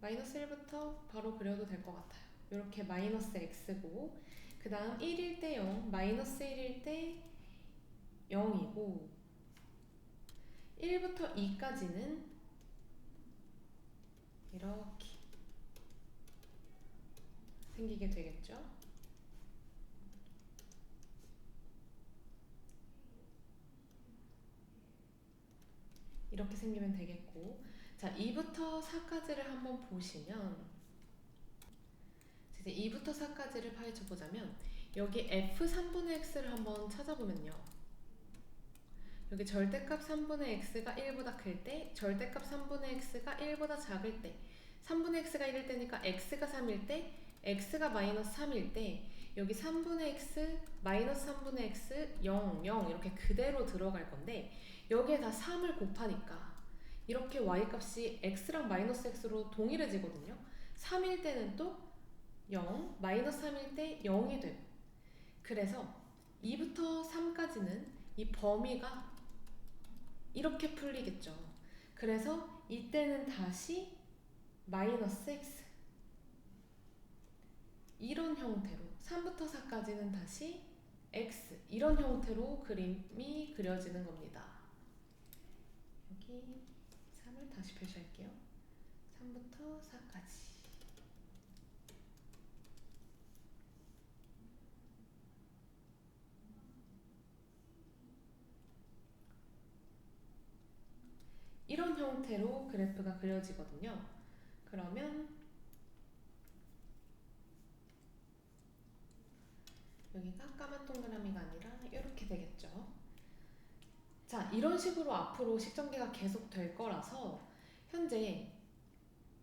마이너스 1부터 바로 그려도 될 것 같아요. 이렇게 마이너스 x고 그 다음 1일 때 0, 마이너스 1일 때 0이고 1부터 2까지는 이렇게 생기게 되겠죠. 이렇게 생기면 되겠고 자 2부터 4까지를 한번 보시면 이제 2부터 4까지를 파헤쳐 보자면 여기 f3분의 x를 한번 찾아보면요. 여기 절대값 3분의 x가 1보다 클 때 절대값 3분의 x가 1보다 작을 때 3분의 x가 1일 때니까 x가 3일 때 x가 마이너스 3일 때 여기 3분의 x 마이너스 3분의 x 0, 0 이렇게 그대로 들어갈 건데 여기에 다 3을 곱하니까 이렇게 y값이 x랑 마이너스 x로 동일해지거든요. 3일 때는 또 0, 마이너스 3일 때 0이 되고 그래서 2부터 3까지는 이 범위가 이렇게 풀리겠죠. 그래서 이때는 다시 마이너스 x 이런 형태로 3부터 4까지는 다시 x 이런 형태로 그림이 그려지는 겁니다. 여기 3을 다시 표시할게요. 3부터 4까지. 이런 형태로 그래프가 그려지거든요. 그러면 여기가 까만 동그라미가 아니라 이렇게 되겠죠. 자, 이런 식으로 앞으로 식전개가 계속 될 거라서 현재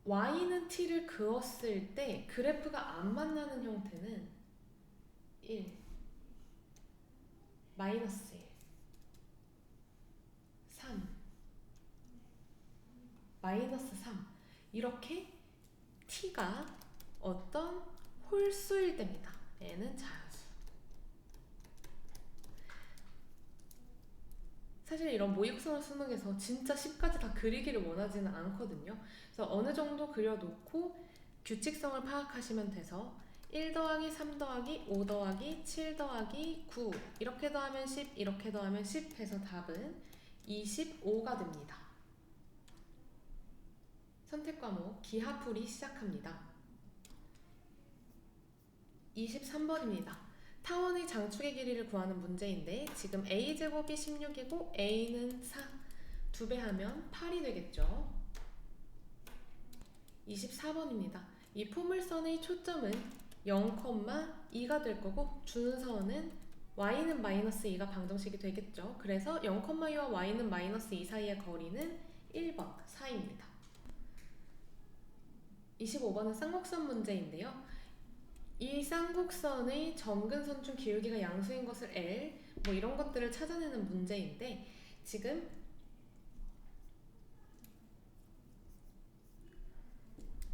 y는 t를 그었을 때 그래프가 안 만나는 형태는 1, 마이너스 1, 3, 마이너스 3 이렇게 t가 어떤 홀수일 때입니다. 얘는 자연수. 사실 이런 모의고사나 수능에서 진짜 10까지 다 그리기를 원하지는 않거든요. 그래서 어느 정도 그려놓고 규칙성을 파악하시면 돼서 1 더하기 3 더하기 5 더하기 7 더하기 9 이렇게 더하면 10 이렇게 더하면 10 해서 답은 25가 됩니다. 선택 과목 기하풀이 시작합니다. 23번입니다. 타원의 장축의 길이를 구하는 문제인데 지금 a제곱이 16이고 a는 4 2배 하면 8이 되겠죠. 24번입니다. 이 포물선의 초점은 0,2가 될 거고 준선은 y는 마이너스 2가 방정식이 되겠죠. 그래서 0,2와 y는 마이너스 2 사이의 거리는 1번 4입니다. 25번은 쌍곡선 문제인데요. 이 쌍곡선의 점근선중 기울기가 양수인 것을 L 뭐 이런 것들을 찾아내는 문제인데 지금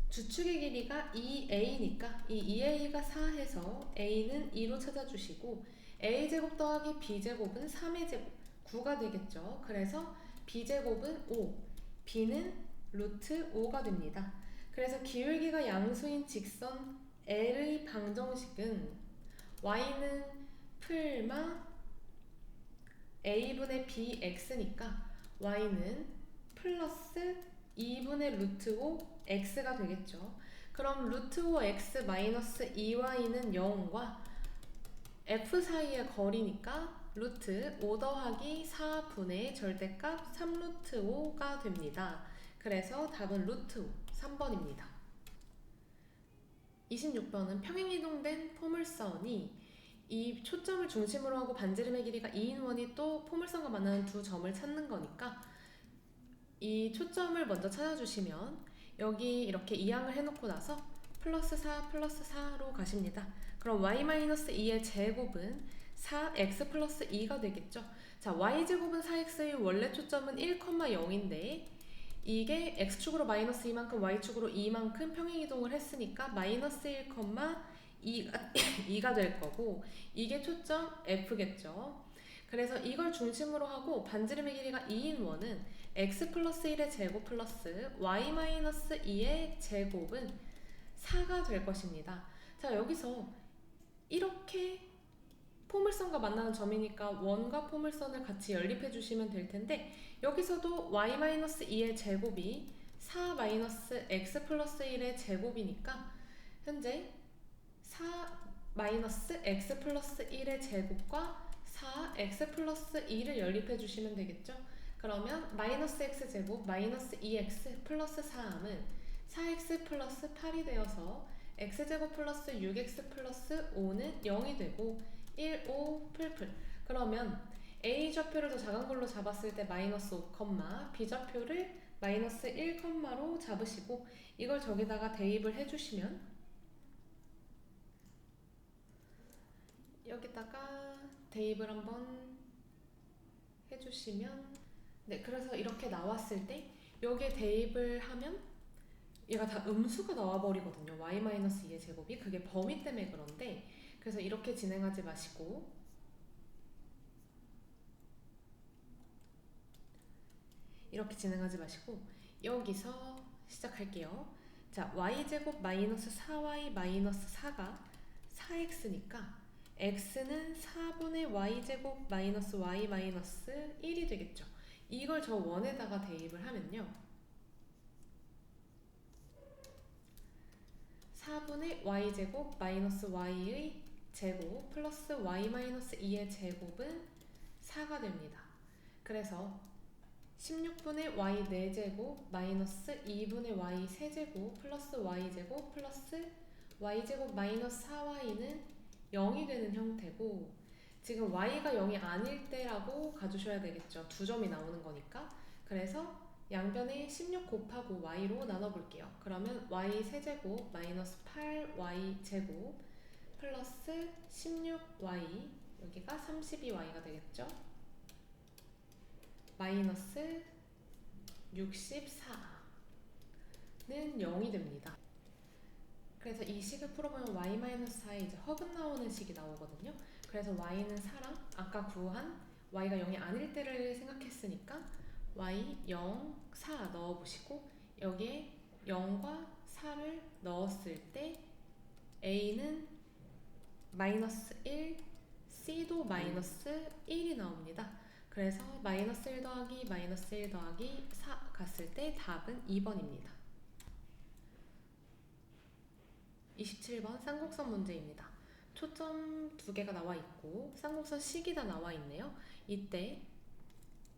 주축의 길이가 2a니까 이 2a가 4 해서 a는 2로 찾아주시고 a제곱 더하기 b제곱은 3의 제곱 9가 되겠죠. 그래서 b제곱은 5, b는 루트 5가 됩니다. 그래서 기울기가 양수인 직선 L의 방정식은 y는 풀마 a분의 bx니까 y는 플러스 2분의 루트 5 x가 되겠죠. 그럼 루트 5 x 마이너스 2y는 0과 f 사이의 거리니까 루트 5 더하기 4분의 절대값 3루트 5가 됩니다. 그래서 답은 루트 5, 3번입니다. 26번은 평행이동된 포물선이 이 초점을 중심으로 하고 반지름의 길이가 2인 원이 또 포물선과 만나는 두 점을 찾는 거니까 이 초점을 먼저 찾아주시면 여기 이렇게 이항을 해놓고 나서 플러스 4 플러스 4로 가십니다. 그럼 y-2의 제곱은 4x 플러스 2가 되겠죠. 자, y제곱은 4x의 원래 초점은 1,0인데 이게 x축으로 마이너스 2만큼 y축으로 2만큼 평행이동을 했으니까 마이너스 1,2가 될 거고 이게 초점 f겠죠. 그래서 이걸 중심으로 하고 반지름의 길이가 2인 원은 x 플러스 1의 제곱 플러스 y 마이너스 2의 제곱은 4가 될 것입니다. 자, 여기서 이렇게 포물선과 만나는 점이니까 원과 포물선을 같이 연립해 주시면 될 텐데 여기서도 y-2의 제곱이 4-x 플러스 1의 제곱이니까 현재 4-x 플러스 1의 제곱과 4x 플러스 2를 연립해 주시면 되겠죠. 그러면 마이너스 x제곱 마이너스 2x 플러스 4함은 4x 플러스 8이 되어서 x제곱 플러스 6x 플러스 5는 0이 되고 1, 5, 풀풀. 그러면 A 좌표를 더 작은 걸로 잡았을 때 마이너스 5, B 좌표를 마이너스 1,로 잡으시고 이걸 저기다가 대입을 해주시면 여기다가 대입을 한번 해주시면 네, 그래서 이렇게 나왔을 때 여기에 대입을 하면 얘가 다 음수가 나와버리거든요. y-2의 제곱이. 그게 범위 때문에 그런데 그래서 이렇게 진행하지 마시고 여기서 시작할게요. 자, y제곱 마이너스 4y 마이너스 4가 4x니까 x는 4분의 y제곱 마이너스 y 마이너스 1이 되겠죠. 이걸 저 원에다가 대입을 하면요. 4분의 y제곱 마이너스 y의 제곱 플러스 y 마이너스 2의 제곱은 4가 됩니다. 그래서 16분의 y 4제곱 마이너스 2분의 y 세제곱 플러스 y제곱 플러스 y제곱 마이너스 4y는 0이 되는 형태고, 지금 y가 0이 아닐 때라고 가주셔야 되겠죠. 두 점이 나오는 거니까. 그래서 양변에 16 곱하고 y로 나눠볼게요. 그러면 y 세제곱 마이너스 8y 제곱 플러스 16y, 여기가 32y가 되겠죠. 마이너스 64는 0이 됩니다. 그래서 이 식을 풀어보면 y-4에 이제 허근 나오는 식이 나오거든요. 그래서 y는 4랑 아까 구한 y가 0이 아닐 때를 생각했으니까 y 0, 4 넣어보시고, 여기에 0과 4를 넣었을 때 a는 마이너스 1, c도 마이너스 1이 나옵니다. 그래서 마이너스 1 더하기 마이너스 1 더하기 4 갔을 때 답은 2번입니다. 27번 쌍곡선 문제입니다. 초점 두 개가 나와 있고 쌍곡선 식이 다 나와 있네요. 이때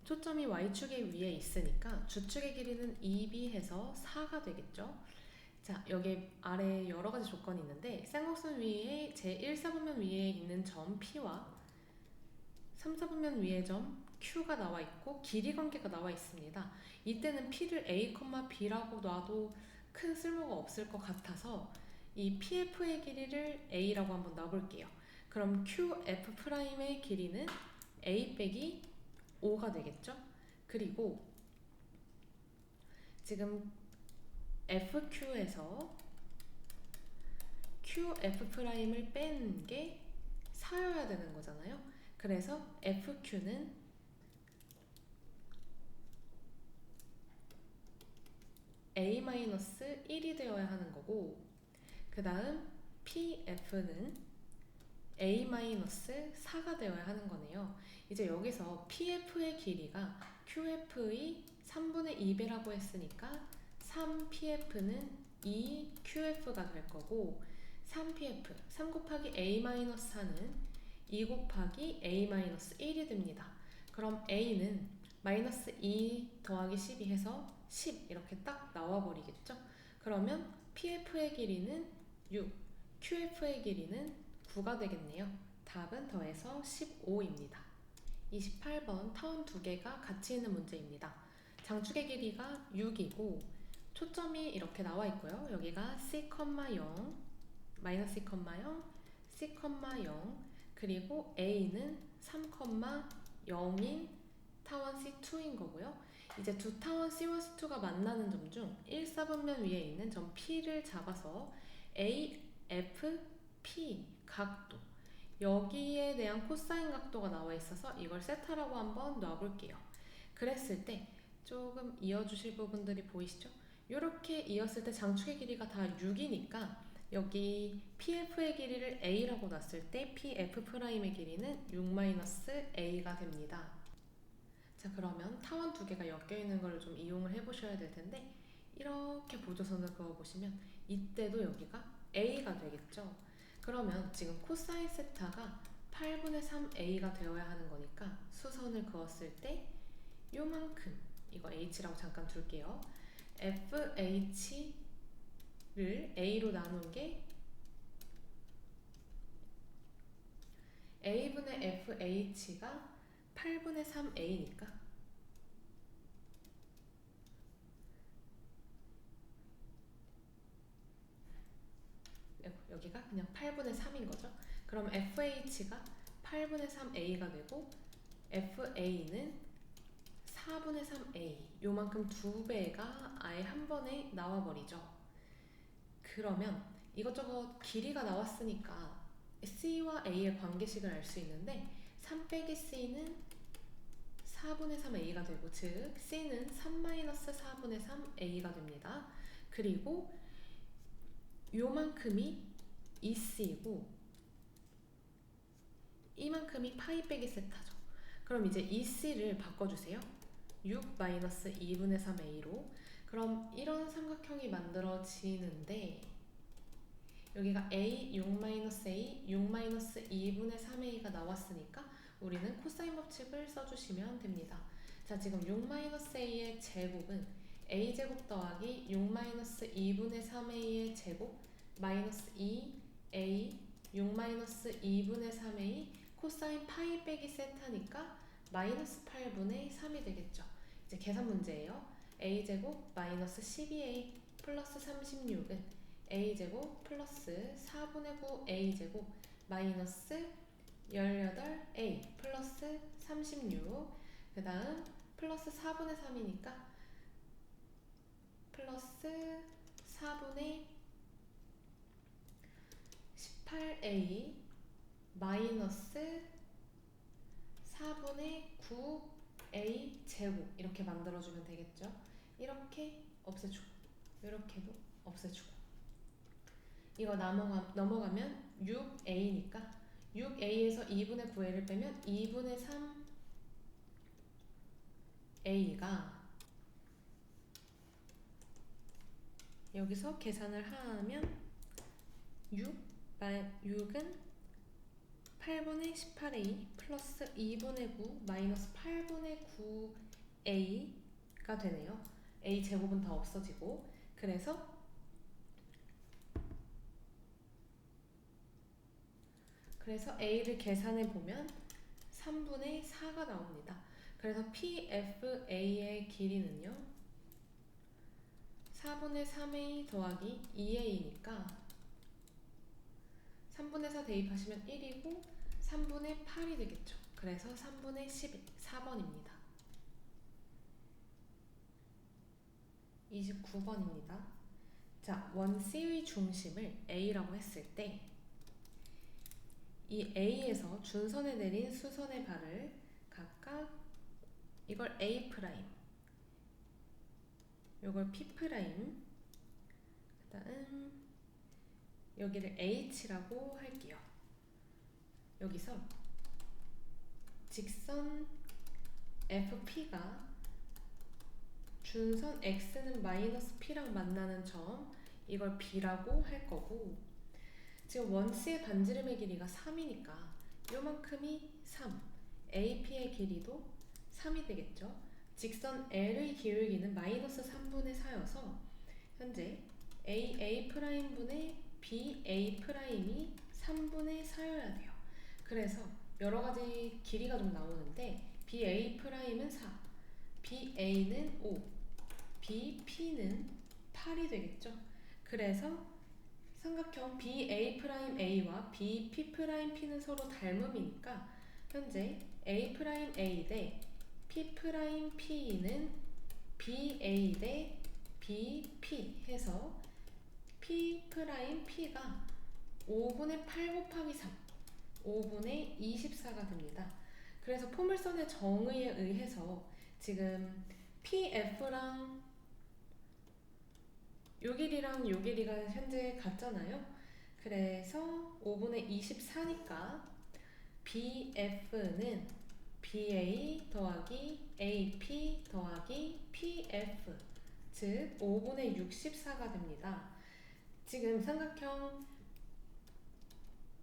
초점이 y축의 위에 있으니까 주축의 길이는 2b 해서 4가 되겠죠. 자, 여기 아래 여러 가지 조건이 있는데 쌍곡선 위에 제1사분면 위에 있는 점 P와 3사분면 위의 점 Q가 나와 있고 길이 관계가 나와 있습니다. 이때는 P를 A, B라고 놔도 큰 쓸모가 없을 것 같아서 이 PF의 길이를 A라고 한번 놔볼게요. 그럼 QF'의 길이는 A 빼기 5가 되겠죠? 그리고 지금 FQ에서 QF'을 뺀 게 4여야 되는 거잖아요. 그래서 FQ는 A-1이 되어야 하는 거고, 그 다음 PF는 A-4가 되어야 하는 거네요. 이제 여기서 PF의 길이가 QF의 3분의 2배라고 했으니까 3PF는 2QF가 될 거고, 3PF, 3 곱하기 A-4는 2 곱하기 A-1이 됩니다. 그럼 A는 마이너스 2 더하기 12 해서 10 이렇게 딱 나와버리겠죠? 그러면 PF의 길이는 6, QF의 길이는 9가 되겠네요. 답은 더해서 15입니다. 28번 타원 두 개가 같이 있는 문제입니다. 장축의 길이가 6이고 초점이 이렇게 나와 있고요. 여기가 C,0, 마이너스 C,0, C,0 그리고 A는 3,0인 타원 C2인 거고요. 이제 두 타원 C와 C2가 만나는 점 중 1사분면 위에 있는 점 P를 잡아서 AFP 각도, 여기에 대한 코사인 각도가 나와 있어서 이걸 세타라고 한번 놔볼게요. 그랬을 때 조금 이어주실 부분들이 보이시죠? 이렇게 이었을 때 장축의 길이가 다 6이니까 여기 PF의 길이를 A라고 놨을 때 PF'의 길이는 6-A가 됩니다. 자, 그러면 타원 두 개가 엮여 있는 걸 좀 이용을 해보셔야 될 텐데, 이렇게 보조선을 그어보시면 이때도 여기가 A가 되겠죠. 그러면 지금 코사인 세타가 8분의 3A가 되어야 하는 거니까 수선을 그었을 때 요만큼, 이거 H라고 잠깐 둘게요. FH를 A로 나눈 게 A분의 FH가 8분의 3A니까 여기가 그냥 8분의 3인 거죠. 그럼 FH가 8분의 3A가 되고 FA는 4분의 3A, 요만큼 두 배가 아예 한 번에 나와버리죠. 그러면 이것저것 길이가 나왔으니까 C와 A의 관계식을 알 수 있는데 3 빼기 C는 4분의 3A가 되고, 즉 C는 3-4분의 3A가 됩니다. 그리고 요만큼이 EC이고 이만큼이 파이 빼기 세타죠. 그럼 이제 이 c를 바꿔주세요. 6 마이너스 2분의 3a로. 그럼 이런 삼각형이 만들어지는데 여기가 a 6 마이너스 a 6 마이너스 2분의 3a가 나왔으니까 우리는 코사인 법칙을 써주시면 됩니다. 자, 지금 6 마이너스 a의 제곱은 a제곱 더하기 6 마이너스 2분의 3a의 제곱 마이너스 2a 6 마이너스 2분의 3a 코사인 파이 빼기 세타니까 마이너스 8분의 3이 되겠죠. 이제 계산 문제예요. a제곱 마이너스 12a 플러스 36은 a제곱 플러스 4분의 9 a제곱 마이너스 18a 플러스 36. 그 다음 플러스 4분의 3이니까 플러스 4분의 18a 마이너스 4분의 9a 제곱 이렇게 만들어주면 되겠죠. 이렇게 없애주고 이렇게도 없애주고 이거 넘어가면 6a니까 6a에서 2분의 9a를 빼면 2분의 3a가 여기서 계산을 하면 6은 8분의 18a 플러스 2분의 9 마이너스 8분의 9a가 되네요. a 제곱은 다 없어지고 그래서 a를 계산해 보면 3분의 4가 나옵니다. 그래서 PFA의 길이는요 4분의 3a 더하기 2a니까 3분의 4 대입하시면 1이고 3분의 8이 되겠죠. 그래서 3분의 11 4번입니다. 29번입니다. 자, 원 C의 중심을 A라고 했을 때 이 A에서 준선에 내린 수선의 발을 각각 이걸 A', 요걸 P', 그 다음 여기를 H라고 할게요. 여기서 직선 FP가 준선 X는 마이너스 P랑 만나는 점 이걸 B라고 할 거고 지금 원 C의 반지름의 길이가 3이니까 요만큼이 3 AP의 길이도 3이 되겠죠. 직선 L의 기울기는 마이너스 3분의 4여서 현재 AA'분의 BA' 이 3분의 4여야 돼요. 그래서 여러가지 길이가 좀 나오는데 BA'은 4 BA는 5 BP는 8이 되겠죠. 그래서 삼각형 BA'A와 BP'P는 서로 닮음이니까 현재 A' A 대 P'P는 BA 대 BP 해서 P'P가 5분의 8 곱하기 3 5분의 24가 됩니다. 그래서 포물선의 정의에 의해서 지금 PF랑 요 길이랑 요 길이가 현재 같잖아요. 그래서 5분의 24니까 BF는 BA 더하기 AP 더하기 PF 즉 5분의 64가 됩니다. 지금 삼각형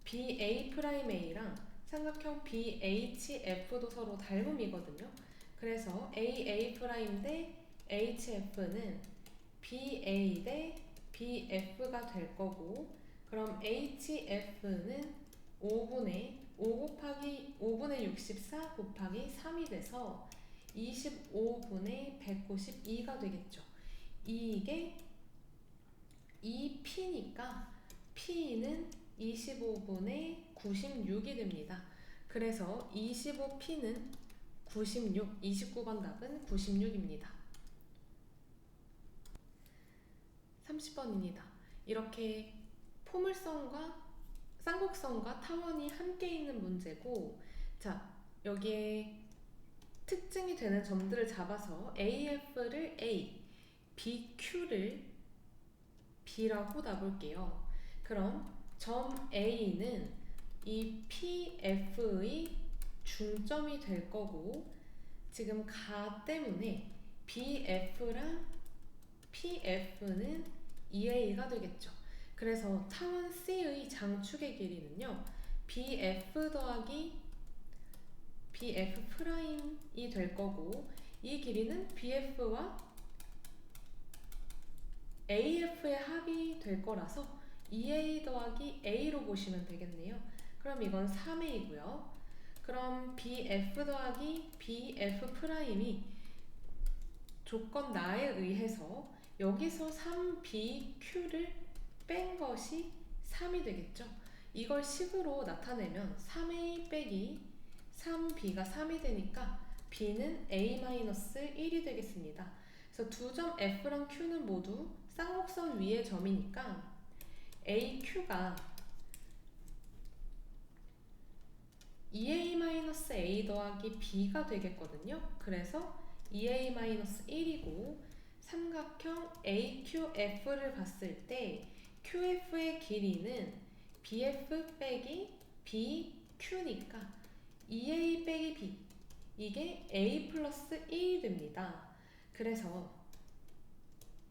BA'A랑 삼각형 BHF도 서로 닮음이거든요. 그래서 AA' 대 HF는 BA 대 BF가 될 거고 그럼 HF는 5분의 64 곱하기 3이 돼서 25분의 192가 되겠죠. 이게 2P니까 P는 25분의 96이 됩니다. 그래서 25P는 96, 29번 답은 96입니다. 30번입니다. 이렇게 포물선과 쌍곡선과 타원이 함께 있는 문제고 자, 여기에 특징이 되는 점들을 잡아서 AF를 A, BQ를 B라고 놔볼게요. 그럼 점 A는 이 PF의 중점이 될 거고, 지금 가 때문에 BF랑 PF는 2A가 되겠죠. 그래서 타원 C의 장축의 길이는요, BF 더하기 BF 프라임이 될 거고, 이 길이는 BF와 AF의 합이 될 거라서 2A 더하기 A로 보시면 되겠네요. 그럼 이건 3A고요. 그럼 BF 더하기 BF 프라임이 조건 나에 의해서 여기서 3BQ를 뺀 것이 3이 되겠죠. 이걸 식으로 나타내면 3A 빼기 3B가 3이 되니까 B는 A-1이 되겠습니다. 그래서 두 점 F랑 Q는 모두 쌍곡선 위의 점이니까 AQ가 2A-A 더하기 B가 되겠거든요. 그래서 2A-1이고 삼각형 AQF를 봤을 때 QF의 길이는 BF 빼기 BQ니까 2A 빼기 B, 이게 A 플러스 1이 됩니다. 그래서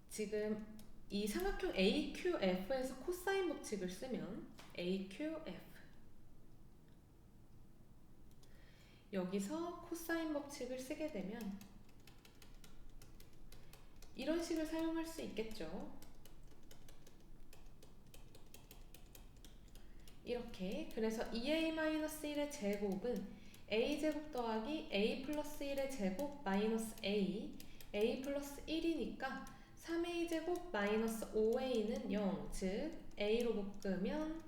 지금 이 삼각형 AQF에서 코사인 법칙을 쓰면 AQF, 여기서 코사인 법칙을 쓰게 되면 이런 식을 사용할 수 있겠죠. 이렇게, 그래서 2A-1의 제곱은 A제곱 더하기 A 플러스 1의 제곱 마이너스 A 플러스 1이니까 3A제곱 마이너스 5A는 0, 즉 A로 묶으면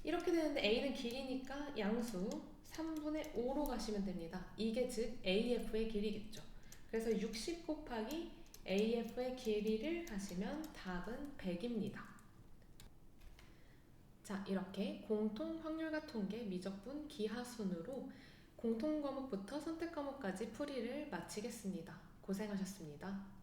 이렇게 되는데 A는 길이니까 양수 3분의 5로 가시면 됩니다. 이게 즉 AF의 길이겠죠. 그래서 60 곱하기 AF의 길이를 가시면 답은 100입니다. 자, 이렇게 공통 확률과 통계, 미적분, 기하순으로 공통 과목부터 선택 과목까지 풀이를 마치겠습니다. 고생하셨습니다.